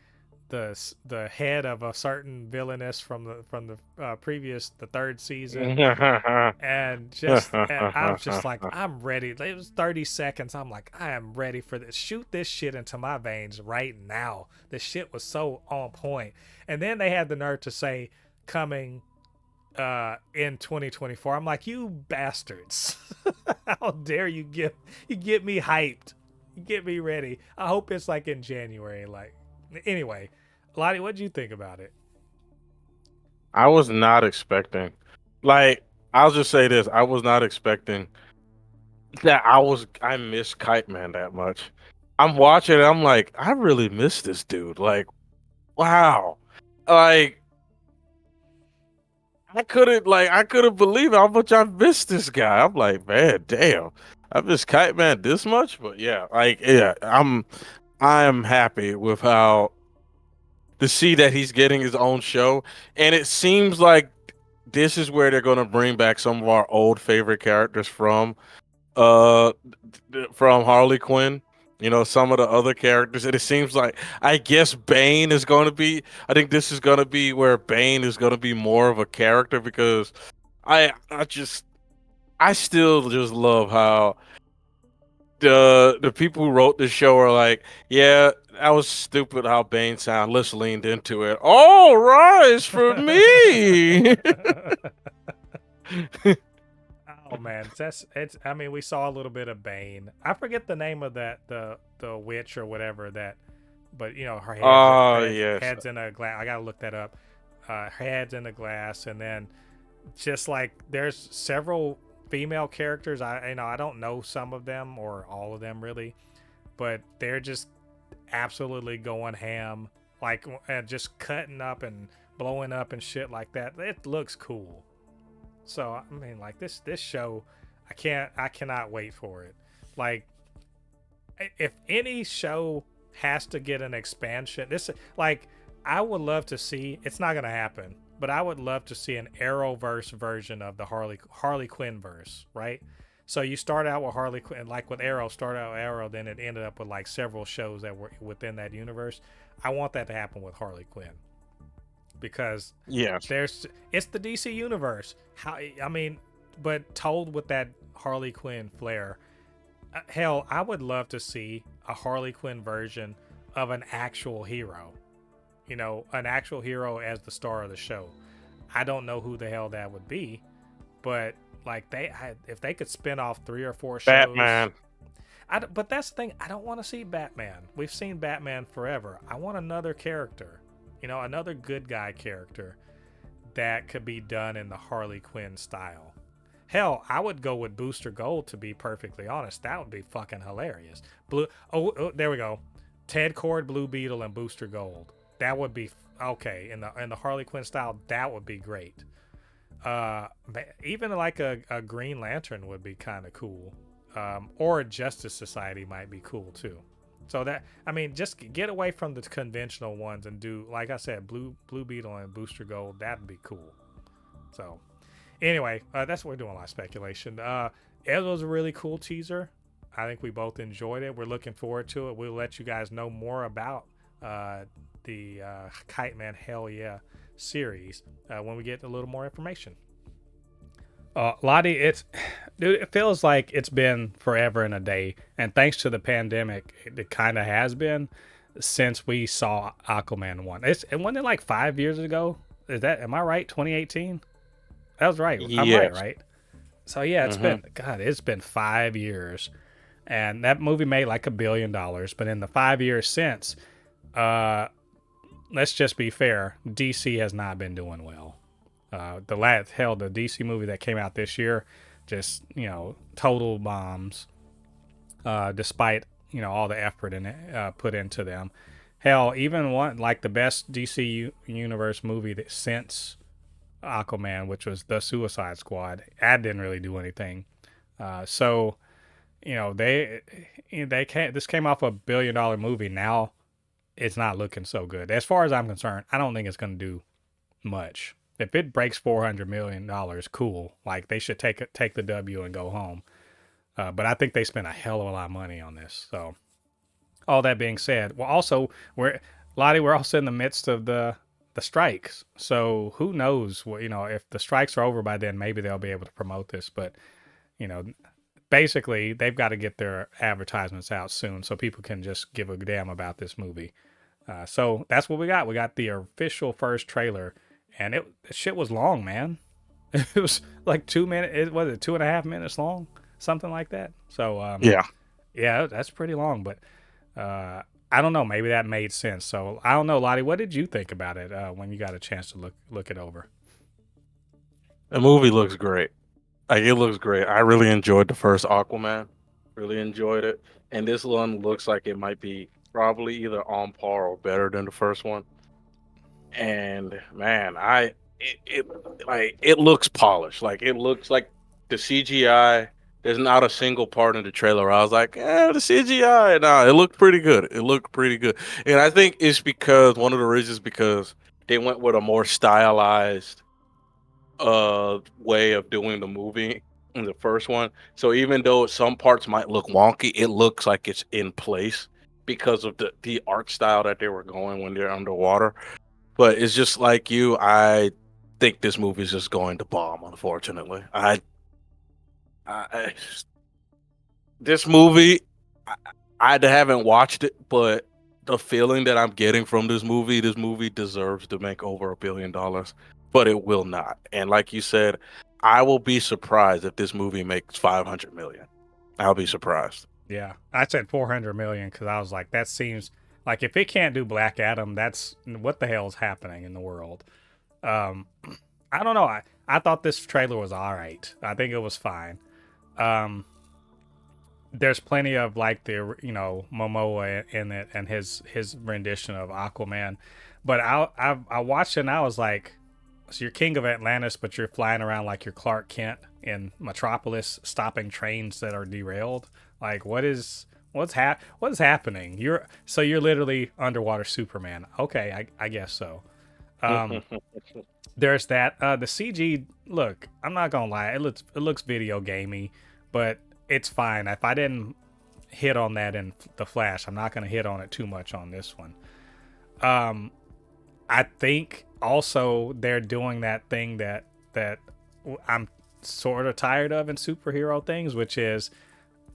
the head of a certain villainess from the previous the third season, and I was just like, I'm ready. It was 30 seconds. I'm like, I am ready for this. Shoot this shit into my veins right now. This shit was so on point. And then they had the nerve to say coming in 2024. I'm like, you bastards. How dare you get me hyped. You get me ready. I hope it's like in January. Like anyway, Lottie, what did you think about it? I was not expecting, like, I'll just say this: I was not expecting that I miss Kite Man that much. I'm watching it, I'm like, I really miss this dude. Like, wow. Like, I couldn't believe how much I missed this guy. I'm like, man, damn. I miss Kite Man this much, but yeah, like, yeah, I am happy with how to see that he's getting his own show, and it seems like this is where they're going to bring back some of our old favorite characters uh from Harley Quinn. You know, some of the other characters, and it seems like, I guess Bane is going to be. I think this is going to be where Bane is going to be more of a character, because I still just love how the people who wrote this show are like, yeah, that was stupid how Bane sound. Let's leaned into it. All rise for me. Oh man, it's. I mean, we saw a little bit of Bane. I forget the name of that the witch or whatever that, but her Oh yes. heads in a glass. I gotta look that up. Her heads in a glass, and then just like there's several female characters. I don't know some of them or all of them really, but they're just absolutely going ham, like just cutting up and blowing up and shit like that. It looks cool. So I mean, like this show, I cannot wait for it. Like, if any show has to get an expansion, this like I would love to see. It's not gonna happen, but I would love to see an Arrowverse version of the Harley Quinn verse, right? So you start out with Harley Quinn, like with Arrow, start out with Arrow, then it ended up with like several shows that were within that universe. I want that to happen with Harley Quinn because Yes. it's the DC universe. How I mean, but told with that Harley Quinn flair. Hell, I would love to see a Harley Quinn version of an actual hero. An actual hero as the star of the show. I don't know who the hell that would be, but like if they could spin off 3 or 4 shows. Batman. But that's the thing. I don't want to see Batman. We've seen Batman forever. I want another character. Another good guy character that could be done in the Harley Quinn style. Hell, I would go with Booster Gold, to be perfectly honest. That would be fucking hilarious. There we go. Ted Cord, Blue Beetle, and Booster Gold. That would be okay in the Harley Quinn style. That would be great. Even like a Green Lantern would be kind of cool. Or a Justice Society might be cool too. So just get away from the conventional ones and do, like I said, Blue Beetle and Booster Gold. That'd be cool. So, anyway, that's what we're doing. A lot of speculation. It was a really cool teaser. I think we both enjoyed it. We're looking forward to it. We'll let you guys know more about the Kite Man Hell Yeah series when we get a little more information. Lottie, dude, it feels like it's been forever and a day, and thanks to the pandemic, it kind of has been since we saw Aquaman 1. It wasn't it like 5 years ago? Am I right? 2018? That was right. I'm right, Yes. right? So yeah, Hmm. it's been 5 years, and that movie made like $1 billion. But in the 5 years since, uh, let's just be fair, DC has not been doing well. The DC movie that came out this year, just total bombs. Despite all the effort put into them. Hell, even one like the best DC universe movie that since Aquaman, which was the Suicide Squad, that didn't really do anything. So they can't. This came off a $1 billion movie. Now it's not looking so good. As far as I'm concerned, I don't think it's going to do much. If it breaks $400 million, cool. Like they should take the W and go home. But I think they spent a hell of a lot of money on this. So all that being said, well, also we're also in the midst of the strikes. So who knows what if the strikes are over by then, maybe they'll be able to promote this. But you know, basically they've got to get their advertisements out soon so people can just give a damn about this movie. So that's what we got. We got the official first trailer, and shit was long, man. It was like 2 minutes. Was it 2.5 minutes long? Something like that. So Yeah. yeah, that's pretty long, but I don't know. Maybe that made sense. So I don't know, Lottie. What did you think about it when you got a chance to look it over? The movie looks great. Like it looks great. I really enjoyed the first Aquaman. Really enjoyed it. And this one looks like it might be probably either on par or better than the first one. And man, it like it looks polished. Like it looks like the CGI. There's not a single part in the trailer where I was like, the CGI. Nah, it looked pretty good. It looked pretty good. And I think it's because one of the reasons because they went with a more stylized way of doing the movie in the first one. So even though some parts might look wonky, it looks like it's in place because of the art style that they were going when they're underwater. But it's just like you, I think this movie is just going to bomb, unfortunately. I this movie I, I haven't watched it, but the feeling that I'm getting from this movie deserves to make over $1 billion, but it will not. And like you said, I will be surprised if this movie makes 500 million. I'll be surprised. Yeah, I said 400 million because I was like, that seems like if it can't do Black Adam, that's what the hell is happening in the world. Um, I don't know. I thought this trailer was all right. I think it was fine. Um, there's plenty of like the Momoa in it and his rendition of Aquaman, but I watched it and I was like, so you're king of Atlantis, but you're flying around like you're Clark Kent in Metropolis, stopping trains that are derailed. Like what is happening? You're literally underwater Superman. Okay, I guess so. Um, there's that. The CG look. I'm not gonna lie. It looks video gamey, but it's fine. If I didn't hit on that in the Flash, I'm not gonna hit on it too much on this one. Um, I think also they're doing that thing that I'm sort of tired of in superhero things, which is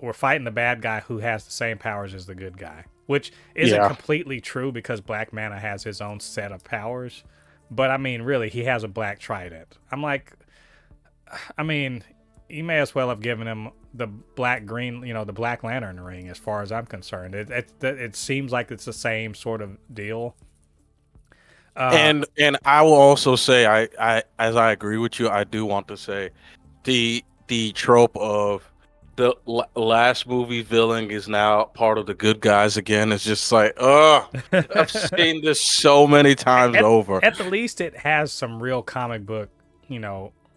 we're fighting the bad guy who has the same powers as the good guy, which isn't Yeah. completely true because Black Manta has his own set of powers. But I mean, really, he has a black trident. I'm like, I mean, you may as well have given him the black green, the Black Lantern ring. As far as I'm concerned, it seems like it's the same sort of deal. Uh, And I will also say I as I agree with you, I do want to say the trope of the last movie villain is now part of the good guys again. It's just like, I've seen this so many times at over. at the least, it has some real comic book,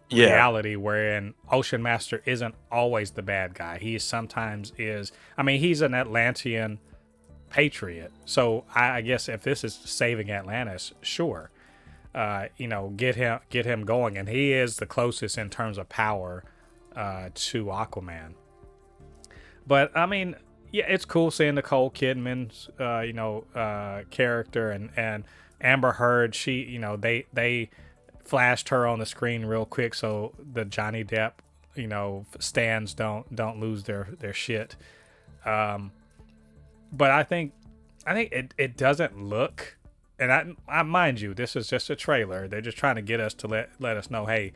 Yeah, reality wherein Ocean Master isn't always the bad guy. He sometimes is. I mean, he's an Atlantean patriot. So I guess if this is saving Atlantis, sure, get him going, and he is the closest in terms of power to Aquaman. But I mean, yeah, it's cool seeing Nicole Kidman's character and Amber Heard. She they flashed her on the screen real quick so the Johnny Depp stands don't lose their shit. Um, but I think it doesn't look, and I mind you, this is just a trailer. They're just trying to get us to let us know, hey,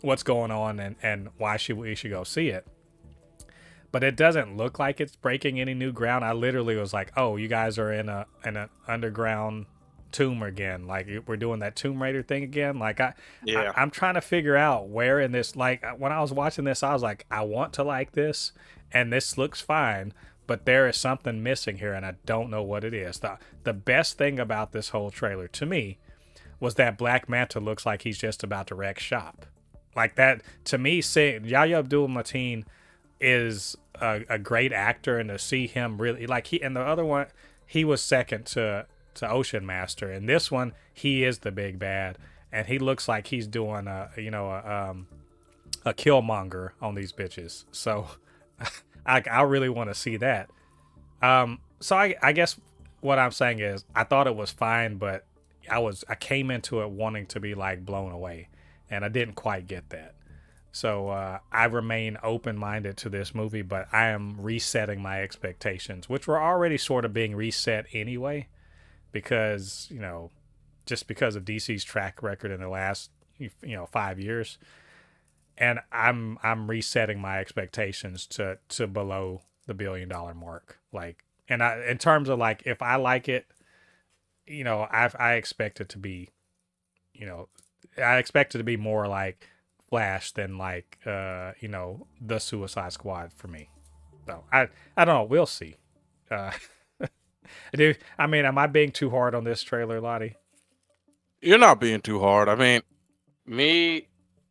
what's going on and why we should go see it. But it doesn't look like it's breaking any new ground. I literally was like, "Oh, you guys are in an underground tomb again. Like we're doing that Tomb Raider thing again." Like Yeah. I'm trying to figure out where in this. Like when I was watching this, I was like, "I want to like this, and this looks fine." But there is something missing here, and I don't know what it is. The best thing about this whole trailer to me was that Black Manta looks like he's just about to wreck shop. Like that to me, seeing Yahya Abdul-Mateen is a great actor, and to see him really like he and the other one, he was second to Ocean Master, and this one he is the big bad, and he looks like he's doing a Killmonger on these bitches. So I really want to see that. So I guess what I'm saying is I thought it was fine, but I came into it wanting to be like blown away, and I didn't quite get that. So I remain open-minded to this movie, but I am resetting my expectations, which were already sort of being reset anyway, because just because of DC's track record in the last 5 years, and I'm resetting my expectations to below the $1 billion mark. Like, and in terms of like if I like it, I expect it to be, I expect it to be more like Flash than like the Suicide Squad for me. So I don't know. We'll see. Uh, I mean, am I being too hard on this trailer, Lottie? You're not being too hard. I mean, me,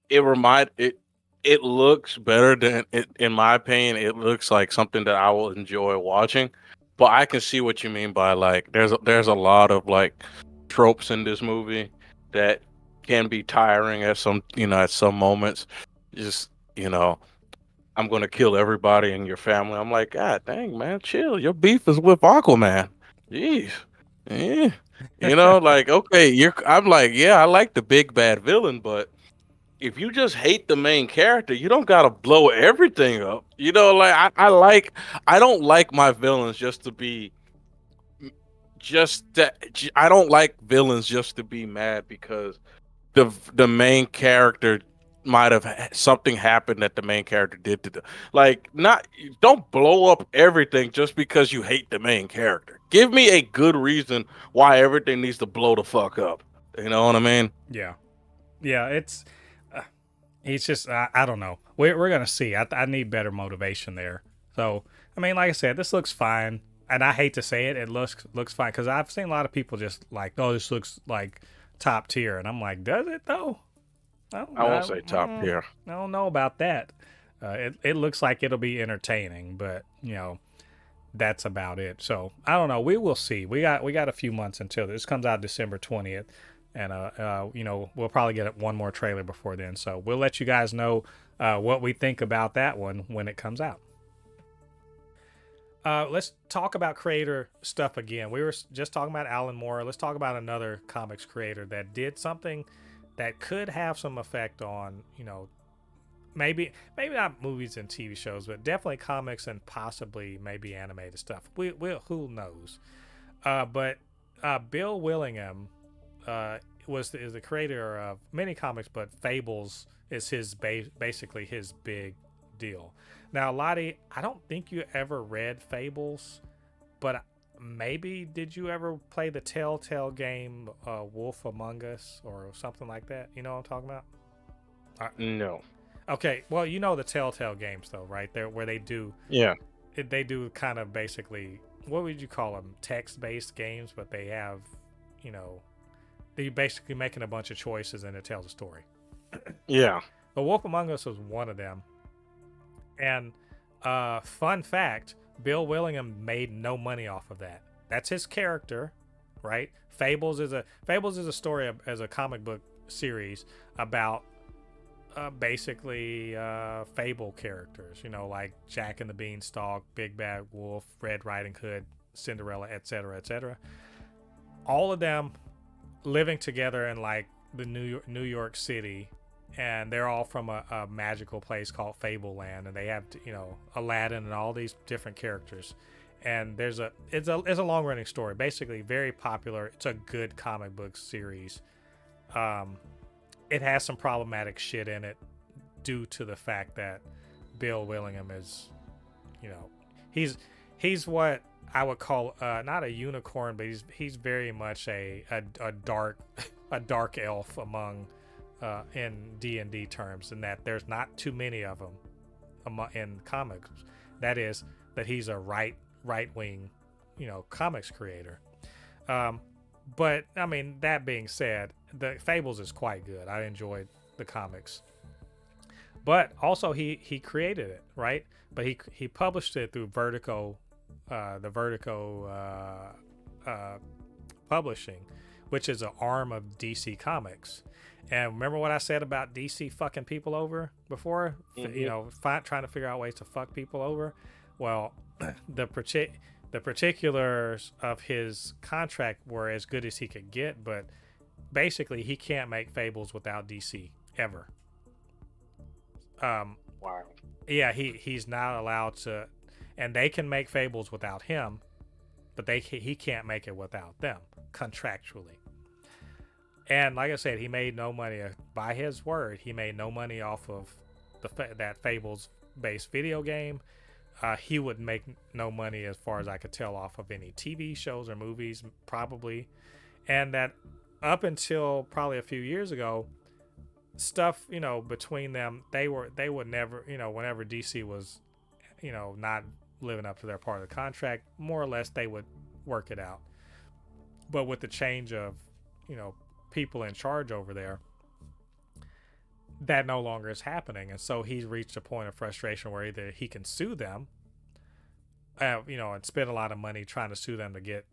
it looks better than it, in my opinion. It looks like something that I will enjoy watching. But I can see what you mean by like there's a lot of like tropes in this movie that can be tiring at some moments. Just I'm gonna kill everybody in your family. I'm like, God dang, man, chill. Your beef is with Aquaman. Jeez. Yeah. Like, okay, I'm like, yeah, I like the big bad villain, but if you just hate the main character, you don't gotta blow everything up. Like I don't like my villains just to be just that I don't like villains just to be mad because the main character might have something happened that the main character did to the like not don't blow up everything just because you hate the main character. Give me a good reason why everything needs to blow the fuck up. You know what I mean? Yeah, yeah. Uh, he's just I don't know. We're gonna see. I need better motivation there. So I mean, like I said, this looks fine, and I hate to say it, it looks fine because I've seen a lot of people just like, oh, this looks like top tier, and I'm like, does it though? I won't say top tier. I don't know about that. It looks like it'll be entertaining, but that's about it. So I don't know. We will see. We got a few months until this comes out December 20th, and we'll probably get one more trailer before then. So we'll let you guys know what we think about that one when it comes out. Let's talk about creator stuff again. We were just talking about Alan Moore. Let's talk about another comics creator that did something that could have some effect on, maybe not movies and TV shows, but definitely comics and possibly maybe animated stuff. We who knows? But Bill Willingham is the creator of many comics, but Fables is his basically his big deal. Now, Lottie, I don't think you ever read Fables, but maybe did you ever play the Telltale game Wolf Among Us or something like that? You know what I'm talking about? No. Okay, well, you know the Telltale games though, right? There where Yeah. they do kind of basically, what would you call them? Text-based games, but they have, they're basically making a bunch of choices and it tells a story. Yeah. The Wolf Among Us was one of them. And fun fact, Bill Willingham made no money off of that. That's his character, right? Fables is a story as a comic book series about basically fable characters, like Jack and the Beanstalk, Big Bad Wolf, Red Riding Hood, Cinderella, etc., etc. All of them living together in like the New York City, and they're all from a magical place called Fableland, and they have Aladdin and all these different characters. And it's a long running story, basically very popular. It's a good comic book series. It has some problematic shit in it, due to the fact that Bill Willingham is, you know, he's what I would call not a unicorn, but he's very much a dark a dark elf among in D&D terms, in that there's not too many of them in comics. That is that he's a right wing, you know, comics creator. But I mean, that being said, the Fables is quite good. I enjoyed the comics, but also he created it, right? But he published it through Vertigo, the Vertigo publishing, which is an arm of DC Comics. And remember what I said about DC fucking people over before? Mm-hmm. You know, trying to figure out ways to fuck people over. Well, the particulars of his contract were as good as he could get, but basically he can't make Fables without DC ever. Wow. Yeah, he's not allowed to, and they can make Fables without him, but he can't make it without them contractually. And like I said, he made no money. By his word, he made no money off of that Fables-based video game. He would make no money, as far as I could tell, off of any TV shows or movies, probably. And that up until probably a few years ago, stuff, you know, between them, they would never, you know, whenever DC was, you know, not living up to their part of the contract, more or less they would work it out. But with the change of, you know, people in charge over there, that no longer is happening. And so he's reached a point of frustration where either he can sue them, you know, and spend a lot of money trying to sue them to get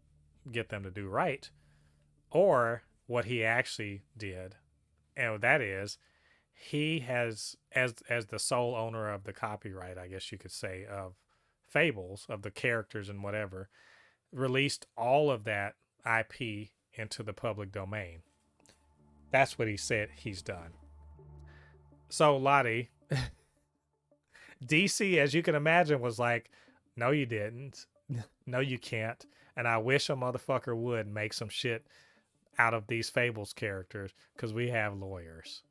them to do right, or what he actually did, and that is he has, as the sole owner of the copyright, I guess you could say, of Fables, of the characters and whatever, released all of that IP into the public domain. That's what he said he's done. So Lottie, DC, as you can imagine, was like, no, you didn't. No, you can't. And I wish a motherfucker would make some shit out of these Fables characters, because we have lawyers.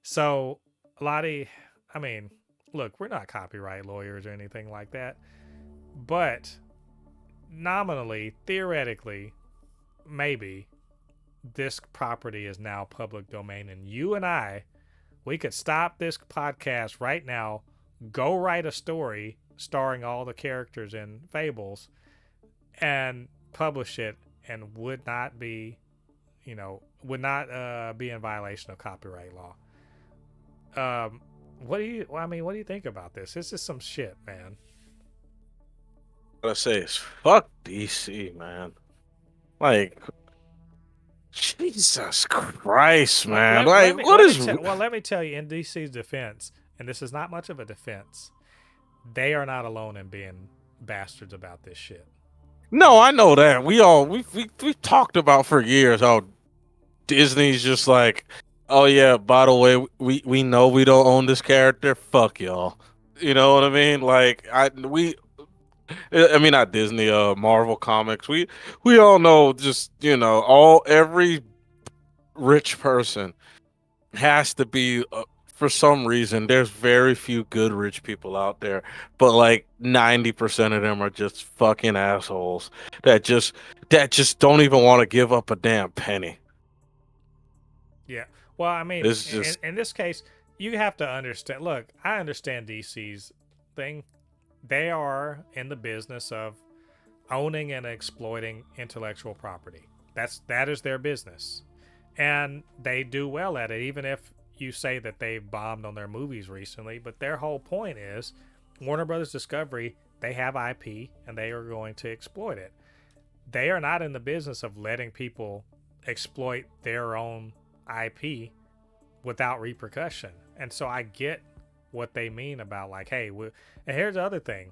So Lottie, I mean, look, we're not copyright lawyers or anything like that, but nominally, theoretically, maybe this property is now public domain, and you and I, we could stop this podcast right now, go write a story starring all the characters in Fables, and publish it, and would not be, you know, would not be in violation of copyright law. What do you think about this? This is some shit, man. What I say is fuck DC, man. Like, Jesus Christ, man. Let me tell you, in DC's defense, and this is not much of a defense, they are not alone in being bastards about this shit. No, I know that. We've talked about for years how Disney's just like, oh yeah, by the way, we know we don't own this character. Fuck y'all. You know what I mean? Like I mean not Disney, Marvel Comics. We all know, just, you know, every rich person has to be, for some reason, there's very few good rich people out there, but like 90% of them are just fucking assholes that just don't even want to give up a damn penny. Yeah. Well, I mean, It's just in this case, you have to understand. Look, I understand DC's thing. They are in the business of owning and exploiting intellectual property. That is their business, and they do well at it. Even if you say that they've bombed on their movies recently, but their whole point is Warner Brothers Discovery. They have IP, and they are going to exploit it. They are not in the business of letting people exploit their own IP without repercussion. And so I get what they mean about, like, hey, and here's the other thing.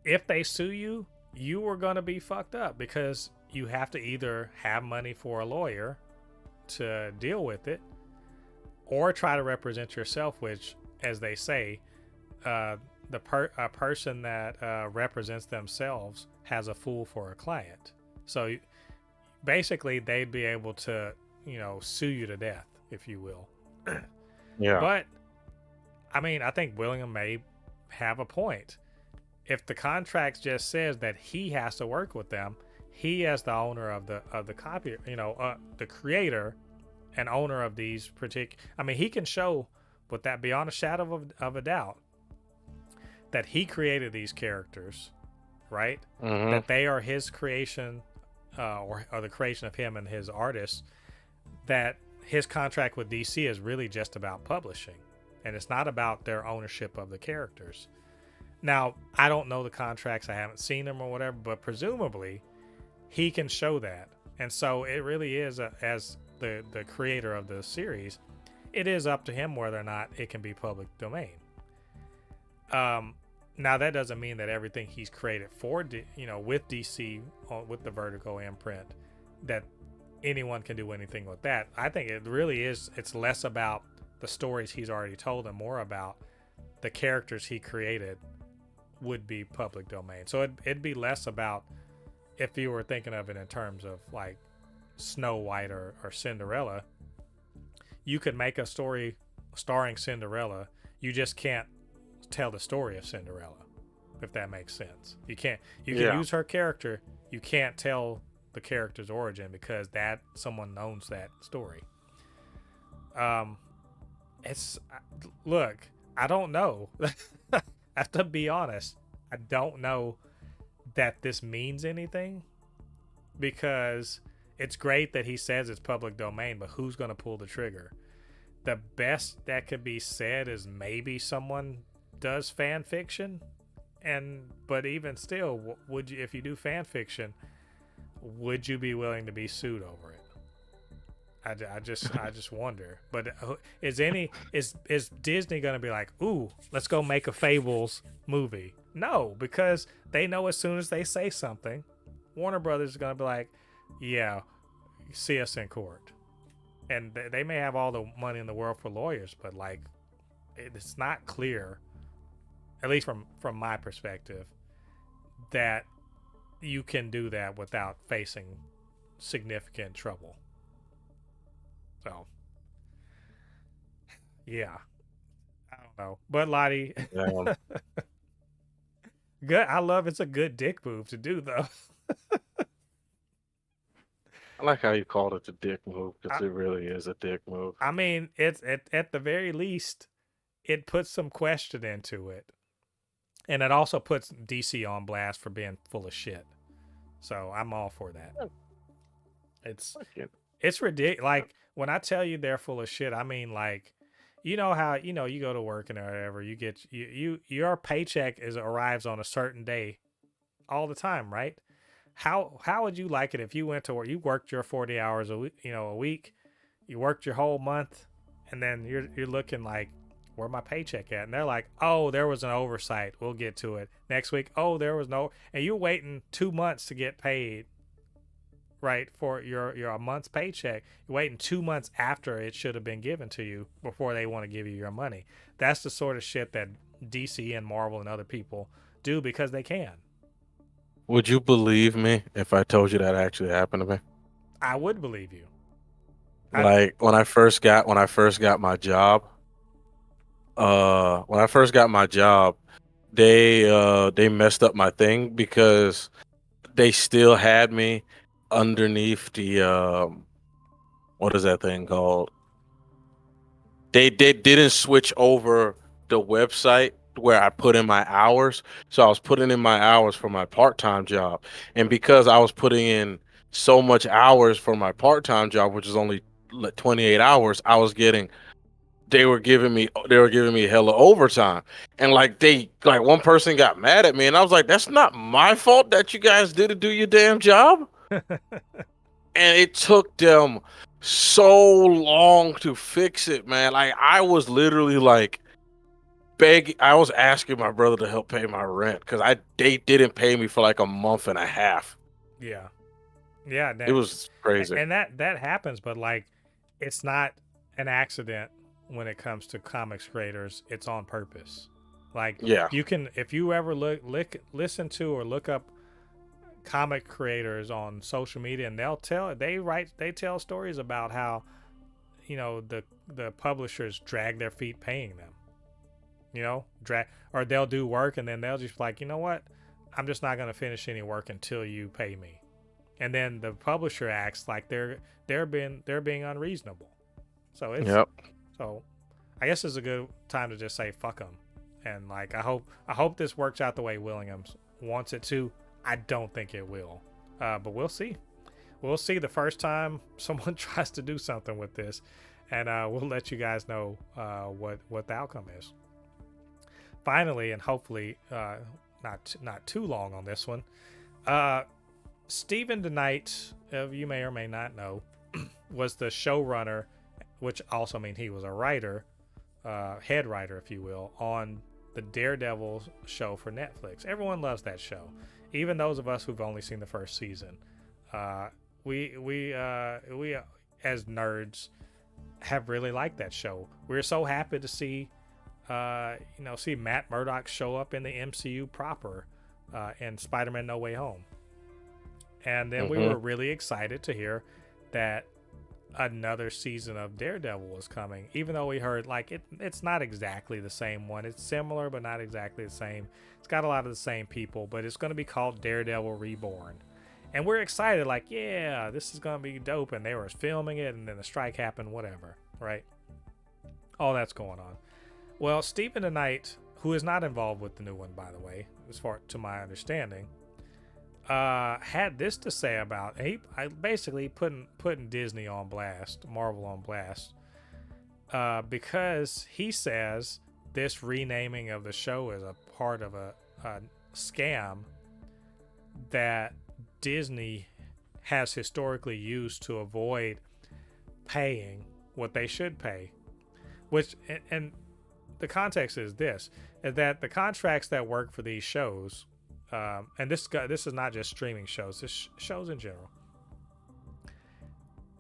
If they sue you, you are going to be fucked up, because you have to either have money for a lawyer to deal with it, or try to represent yourself, which, as they say, a person that represents themselves has a fool for a client. So basically, they'd be able to, you know, sue you to death, if you will. yeah. But I mean, I think William may have a point. If the contract just says that he has to work with them, he as the owner of the copy, the creator and owner of these particular. I mean, he can show, with that beyond a shadow of a doubt, that he created these characters, right? Mm-hmm. That they are his creation, or the creation of him and his artists. That his contract with DC is really just about publishing, and it's not about their ownership of the characters. Now, I don't know the contracts, I haven't seen them or whatever, but presumably he can show that. And so it really is, as the creator of the series, it is up to him whether or not it can be public domain. Now that doesn't mean that everything he's created for, with DC, with the Vertigo imprint, that anyone can do anything with that. I think it really is. It's less about the stories he's already told and more about the characters he created would be public domain. So it'd be less about, if you were thinking of it in terms of like Snow White or Cinderella, you could make a story starring Cinderella. You just can't tell the story of Cinderella, if that makes sense. You can use her character. You can't tell the character's origin because that someone owns that story. Look, I don't know. I have to be honest. I don't know that this means anything, because it's great that he says it's public domain, but who's going to pull the trigger? The best that could be said is maybe someone does fan fiction, but even still, would you, if you do fan fiction, would you be willing to be sued over it? I just wonder. But is Disney gonna be like, ooh, let's go make a Fables movie? No, because they know as soon as they say something, Warner Brothers is gonna be like, yeah, see us in court. And they may have all the money in the world for lawyers, but like, it's not clear, at least from my perspective, that you can do that without facing significant trouble. So, yeah, I don't know. But Lottie, good. I love it's a good dick move to do, though. I like how you called it the dick move, because I, it really is a dick move. I mean, it's at the very least, it puts some question into it, and it also puts DC on blast for being full of shit. So I'm all for that. It's ridiculous. Like, when I tell you they're full of shit, I mean, like, you know how you go to work and whatever, you get your paycheck arrives on a certain day all the time, right? How would you like it if you went to work, you worked your 40 hours a week, you worked your whole month, and then you're looking like, where my paycheck at? And they're like, oh, there was an oversight, we'll get to it next week. Oh, there was no, and you're waiting 2 months to get paid, right, for your a month's paycheck. You're waiting 2 months after it should have been given to you before they want to give you your money. That's the sort of shit that DC and Marvel and other people do because they can. Would you believe me if I told you that actually happened to me? I would believe you. Like when I first got my job, they messed up my thing because they still had me underneath the what is that thing called? They didn't switch over the website where I put in my hours. So I was putting in my hours for my part-time job. And because I was putting in so much hours for my part-time job, which is only 28 hours, they were giving me hella overtime. And like one person got mad at me and I was like, that's not my fault that you guys didn't do your damn job. And it took them so long to fix it, man. Like I was literally like begging. I was asking my brother to help pay my rent because they didn't pay me for like a month and a half. Yeah, yeah, It was crazy. and that happens, but like, it's not an accident when it comes to comics creators. It's on purpose. Like, Yeah. you can, if you ever listen to or look up comic creators on social media, and they tell stories about how the publishers drag their feet paying them. drag, or they'll do work and then they'll just be like, you know what, I'm just not going to finish any work until you pay me. And then the publisher acts like they're being unreasonable. So Yep. I guess it's a good time to just say fuck them. And like I hope this works out the way Williams wants it to. I don't think it will, but we'll see. We'll see the first time someone tries to do something with this, and we'll let you guys know what the outcome is. Finally, and hopefully not too long on this one, Stephen DeKnight, you may or may not know, was the showrunner, which also means he was a writer, head writer, if you will, on the Daredevil show for Netflix. Everyone loves that show, even those of us who've only seen the first season. We as nerds have really liked that show. We're so happy to see see Matt Murdock show up in the MCU proper in Spider-Man No Way Home. And then we were really excited to hear that another season of Daredevil was coming, even though we heard like it's not exactly the same one. It's similar but not exactly the same. It's got a lot of the same people, but it's going to be called Daredevil Reborn. And we're excited, like, yeah, this is going to be dope. And they were filming it, and then the strike happened, whatever, right? All that's going on. Well, Stephen DeKnight, who is not involved with the new one, by the way, as far to my understanding, had this to say about basically putting Disney on blast, Marvel on blast, because he says this renaming of the show is a part of a scam that Disney has historically used to avoid paying what they should pay, which and the context is this, is that the contracts that work for these shows, and this is not just streaming shows, this shows in general,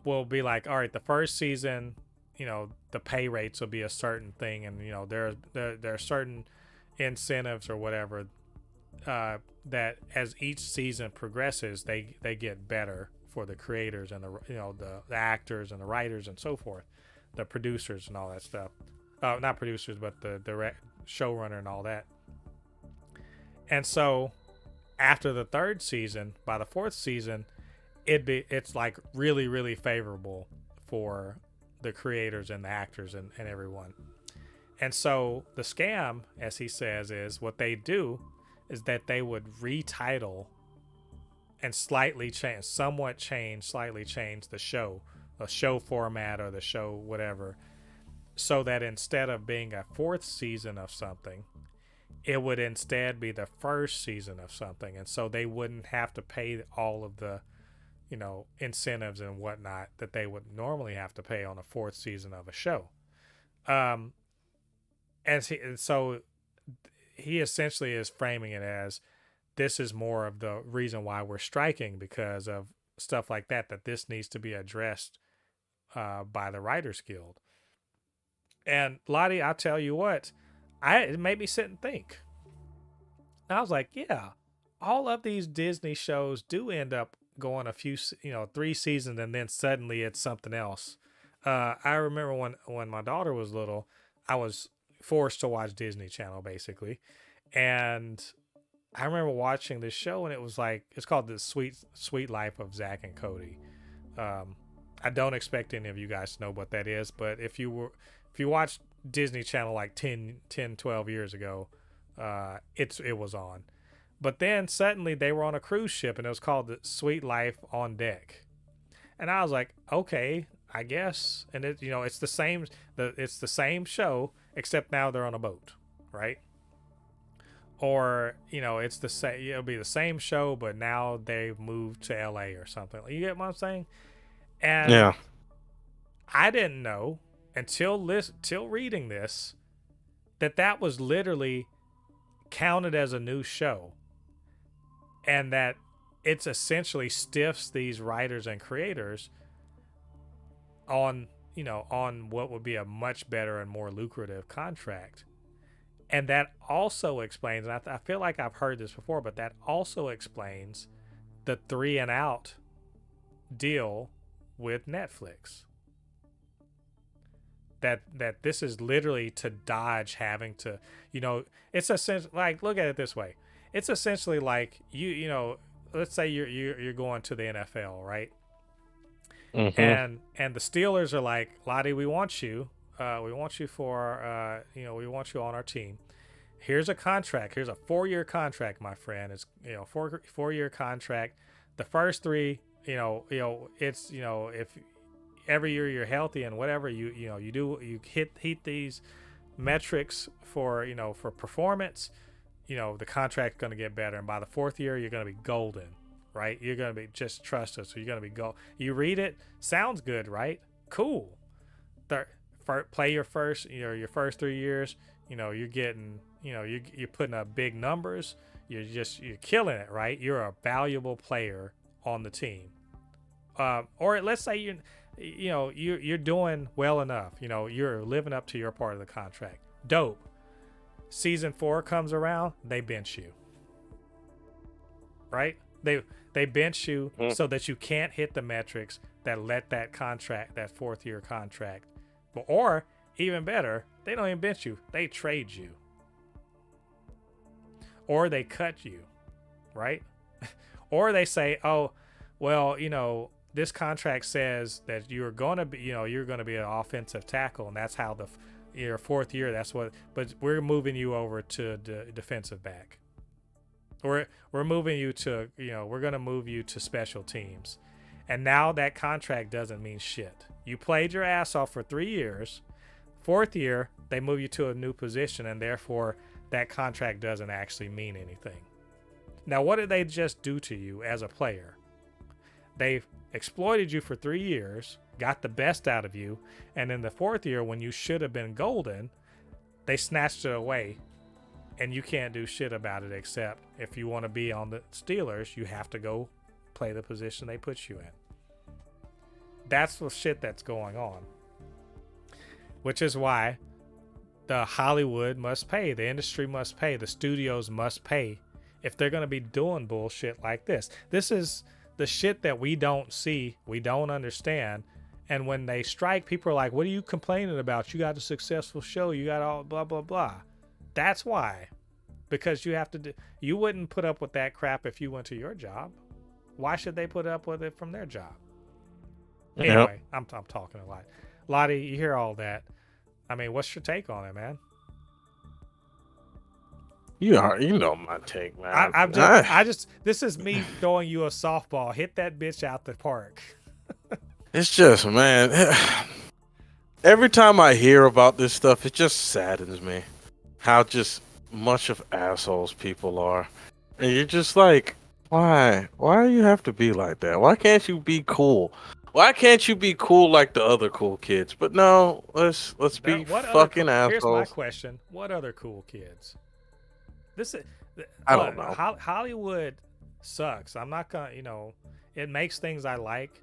will be like, all right, the first season, the pay rates will be a certain thing, and there are certain incentives or whatever that as each season progresses, they get better for the creators and the actors and the writers and so forth, the producers and all that stuff. Not producers, but the showrunner and all that. And so after the third season, by the fourth season, it's like really, really favorable for the creators and the actors and everyone. And so the scam, as he says, is what they do is that they would retitle and slightly change the show format or the show whatever, so that instead of being a fourth season of something, it would instead be the first season of something. And so they wouldn't have to pay all of the incentives and whatnot that they would normally have to pay on a fourth season of a show. So he essentially is framing it as this is more of the reason why we're striking, because of stuff like that this needs to be addressed by the Writers Guild. And Lottie, I'll tell you what, it made me sit and think. And I was like, yeah, all of these Disney shows do end up going a few, 3 seasons, and then suddenly it's something else. I remember when my daughter was little, I was forced to watch Disney Channel basically, and I remember watching this show, and it was like, it's called The Sweet Life of Zach and Cody. I don't expect any of you guys to know what that is, but if you watched Disney Channel like 10, 12 years ago, it was on. But then suddenly they were on a cruise ship, and it was called The Sweet Life on Deck. And I was like, okay, I guess. And it's the same show, except now they're on a boat, right? Or, it's the same, it'll be the same show, but now they've moved to LA or something. You get what I'm saying? And yeah, I didn't know until reading this that was literally counted as a new show, and that it's essentially stiffs these writers and creators on what would be a much better and more lucrative contract. And that also explains, and I feel like I've heard this before, but that also explains the 3 and out deal with Netflix. that this is literally to dodge having to, it's essentially like, look at it this way. It's essentially like let's say you're going to the NFL, right? Mm-hmm. And the Steelers are like, Lottie, we want you. We want you for we want you on our team. Here's a contract. Here's a 4-year contract, my friend. It's 4-year contract. The first 3, it's if every year you're healthy and whatever you hit these metrics for for performance, the contract's going to get better, and by the 4th year you're going to be golden, right? You're going to be, just trust us. So you're going to be gold. You read it, sounds good, right? Cool. Play your first your first 3 years. You're getting you're putting up big numbers. You're killing it, right? You're a valuable player on the team. Or let's say you're doing well enough. You're living up to your part of the contract. Dope. Season 4 comes around, they bench you. Right? They bench you so that you can't hit the metrics that let that contract, that 4th year contract. Or even better, they don't even bench you. They trade you. Or they cut you, right? Or they say, "Oh, well, this contract says that you're going to be, you're going to be an offensive tackle, and that's how your 4th year. That's what. But we're moving you over to defensive back. We're moving you to, we're going to move you to special teams, and now that contract doesn't mean shit. You played your ass off for 3 years. 4th year, they move you to a new position, and therefore that contract doesn't actually mean anything. Now, what did they just do to you as a player? They've exploited you for 3 years, got the best out of you, and in the 4th year, when you should have been golden, they snatched it away, and you can't do shit about it, except if you want to be on the Steelers, you have to go play the position they put you in. That's the shit that's going on. Which is why the Hollywood must pay, the industry must pay, the studios must pay if they're going to be doing bullshit like this. This is the shit that we don't see, we don't understand. And when they strike, people are like, what are you complaining about? You got a successful show, you got all blah, blah, blah. That's why. Because you have to you wouldn't put up with that crap if you went to your job. Why should they put up with it from their job? Anyway, I'm talking a lot. Lottie, you hear all that. I mean, what's your take on it, man? You know my take, man. I just this is me throwing you a softball. Hit that bitch out the park. It's just, man, every time I hear about this stuff, it just saddens me how just much of assholes people are. And you're just like, why? Why do you have to be like that? Why can't you be cool? Why can't you be cool like the other cool kids? But no, let's be fucking assholes. Here's my question. What other cool kids? I don't know. Hollywood sucks. I'm not gonna, it makes things I like,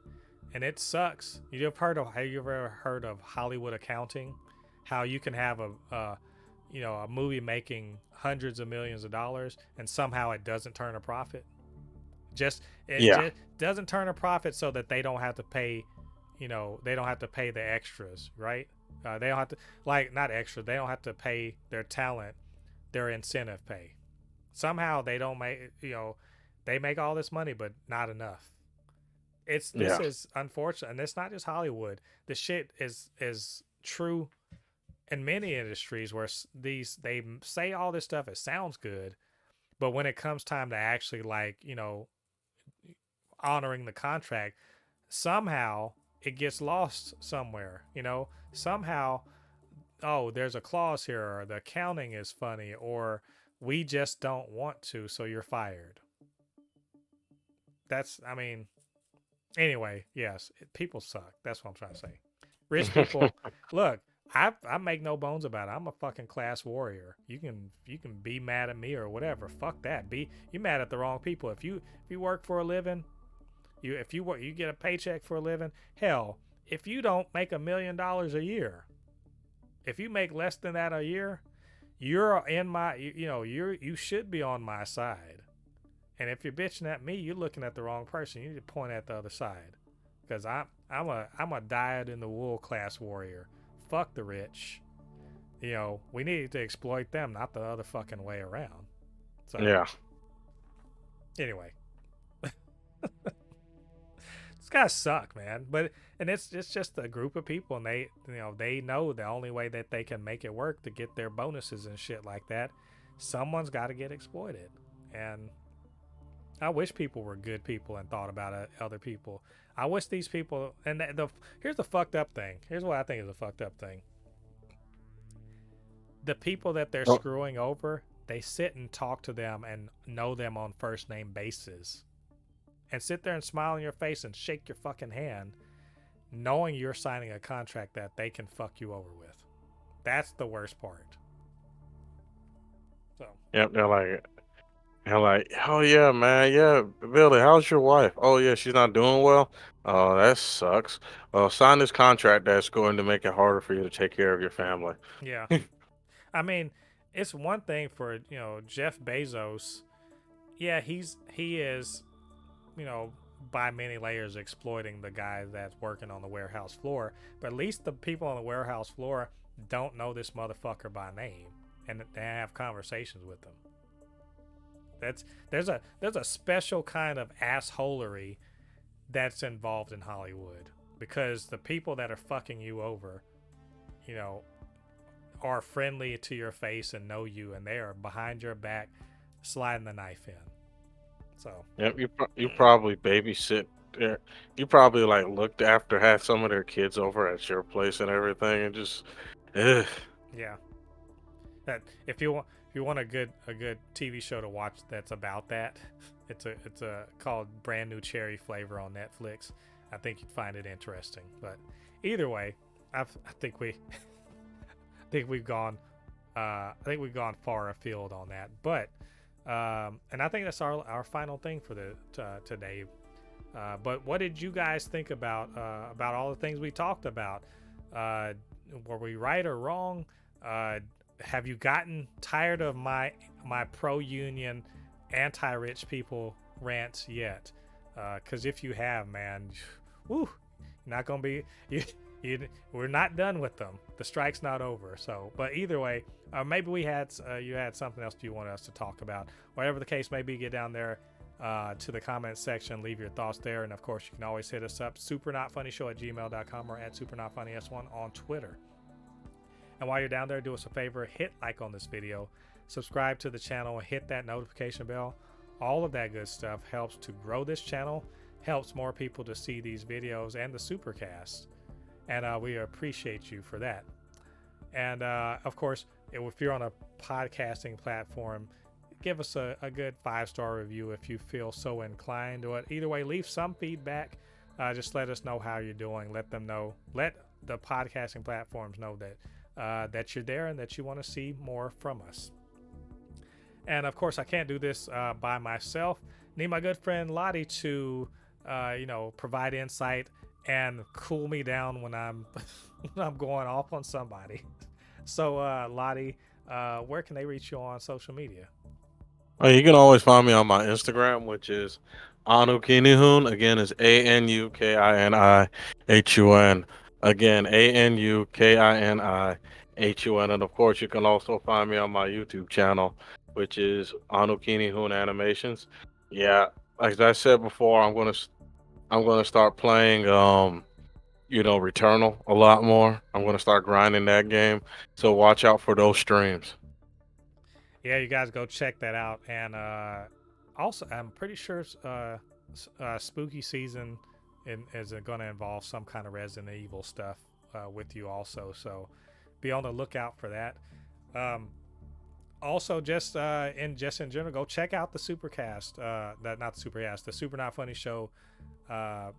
and it sucks. Have you ever heard of Hollywood accounting? How you can have a movie making hundreds of millions of dollars and somehow it doesn't turn a profit. Just doesn't turn a profit so that they don't have to pay, they don't have to pay the extras, right? They don't have to, not extra. They don't have to pay their talent their incentive pay. Somehow they don't make, they make all this money, but not enough. This is unfortunate, and it's not just Hollywood. The shit is true in many industries where they say all this stuff. It sounds good, but when it comes time to actually honoring the contract, somehow it gets lost somewhere. Somehow, oh, there's a clause here, or the accounting is funny, or we just don't want to, so you're fired. Anyway, yes, people suck. That's what I'm trying to say. Rich people, look, I make no bones about it. I'm a fucking class warrior. You can be mad at me or whatever. Fuck that. You mad at the wrong people. If you work for a living, you get a paycheck for a living. Hell, if you don't make $1 million a year, if you make less than that a year, you're in my, you should be on my side. And if you're bitching at me, you're looking at the wrong person. You need to point at the other side, because I'm a dyed in the wool class warrior. fuck the rich. You know, we need to exploit them, not the other fucking way around. So Yeah. anyway, these guys suck, man. But and it's just a group of people, and they know the only way that they can make it work to get their bonuses and shit like that. Someone's got to get exploited, and I wish people were good people and thought about other people. I wish these people, and here's the fucked up thing. Here's what I think is a fucked up thing. The people that they're Oh, screwing over, they sit and talk to them and know them on first name basis, and sit there and smile in your face and shake your fucking hand, knowing you're signing a contract that they can fuck you over with. That's the worst part. So yep. They're like, oh yeah, man, yeah, Billy, how's your wife? Oh yeah, she's not doing well. Oh, that sucks. Sign this contract that's going to make it harder for you to take care of your family. yeah, I mean, it's one thing for Jeff Bezos. Yeah, he is by many layers exploiting the guy that's working on the warehouse floor. But at least the people on the warehouse floor don't know this motherfucker by name, and they have conversations with him. That's there's a special kind of assholery that's involved in Hollywood, because the people that are fucking you over, you know, are friendly to your face and know you, and they are behind your back sliding the knife in. So Yep, you probably babysit there. You probably like looked after had some of their kids over at your place and everything, and just, ugh. yeah, that if you want a good TV show to watch that's about that, it's a called Brand New Cherry Flavor on Netflix. I think you'd find it interesting. But either way, I think we've gone far afield on that. But and I think that's our final thing for today. But what did you guys think about all the things we talked about? Were we right or wrong? Have you gotten tired of my pro-union, anti-rich people rants yet? Because if you have, man, woo, you're not gonna be we're not done with them. The strike's not over. So, but either way, maybe you had something else you wanted us to talk about. Whatever the case may be, get down there to the comments section, leave your thoughts there, and of course, you can always hit us up, supernotfunnyshow@gmail.com or at supernotfunnys1 on Twitter. And while you're down there, do us a favor, hit like on this video, subscribe to the channel, and hit that notification bell. All of that good stuff helps to grow this channel, helps more people to see these videos and the Supercast. And we appreciate you for that. And of course, if you're on a podcasting platform, give us a good 5-star review if you feel so inclined. Or either way, leave some feedback. Just let us know how you're doing. Let the podcasting platforms know that you're there and that you want to see more from us. And of course, I can't do this by myself. Need my good friend Lottie to provide insight and cool me down when I'm when I'm going off on somebody. So Lottie, where can they reach you on social media? Oh, you can always find me on my Instagram, which is Anukinihun. Again, is ANUKINIHUN. Again, ANUKINIHUN. And of course, you can also find me on my YouTube channel, which is Anukinihun Animations. Yeah, like I said before, I'm gonna start playing Returnal a lot more. I'm gonna start grinding that game. So watch out for those streams. Yeah, you guys go check that out. And also, I'm pretty sure spooky season is going to involve some kind of Resident Evil stuff with you also. So be on the lookout for that. Also, just in general, go check out the Supercast. Not the Supercast, the Super Not Funny Show. Our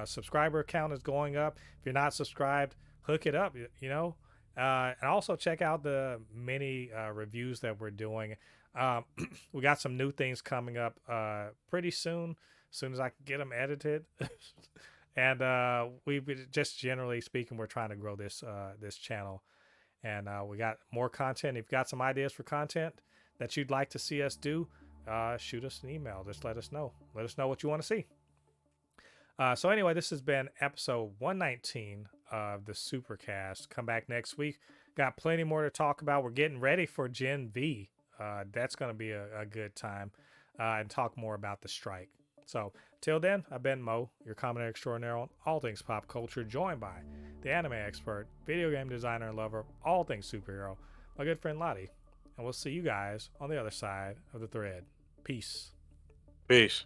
subscriber count is going up. If you're not subscribed, hook it up. And also check out the many reviews that we're doing. We got some new things coming up pretty soon. As soon as I can get them edited. And we just generally speaking, we're trying to grow this channel. And we got more content. If you've got some ideas for content that you'd like to see us do, shoot us an email. Just let us know. Let us know what you want to see. So anyway, this has been episode 119 of the Supercast. Come back next week. Got plenty more to talk about. We're getting ready for Gen V. That's going to be a good time, and talk more about the strike. So till then, I've been Mo, your commentator extraordinaire on all things pop culture, joined by the anime expert, video game designer, and lover of all things superhero, my good friend Lottie. And we'll see you guys on the other side of the thread. Peace. Peace.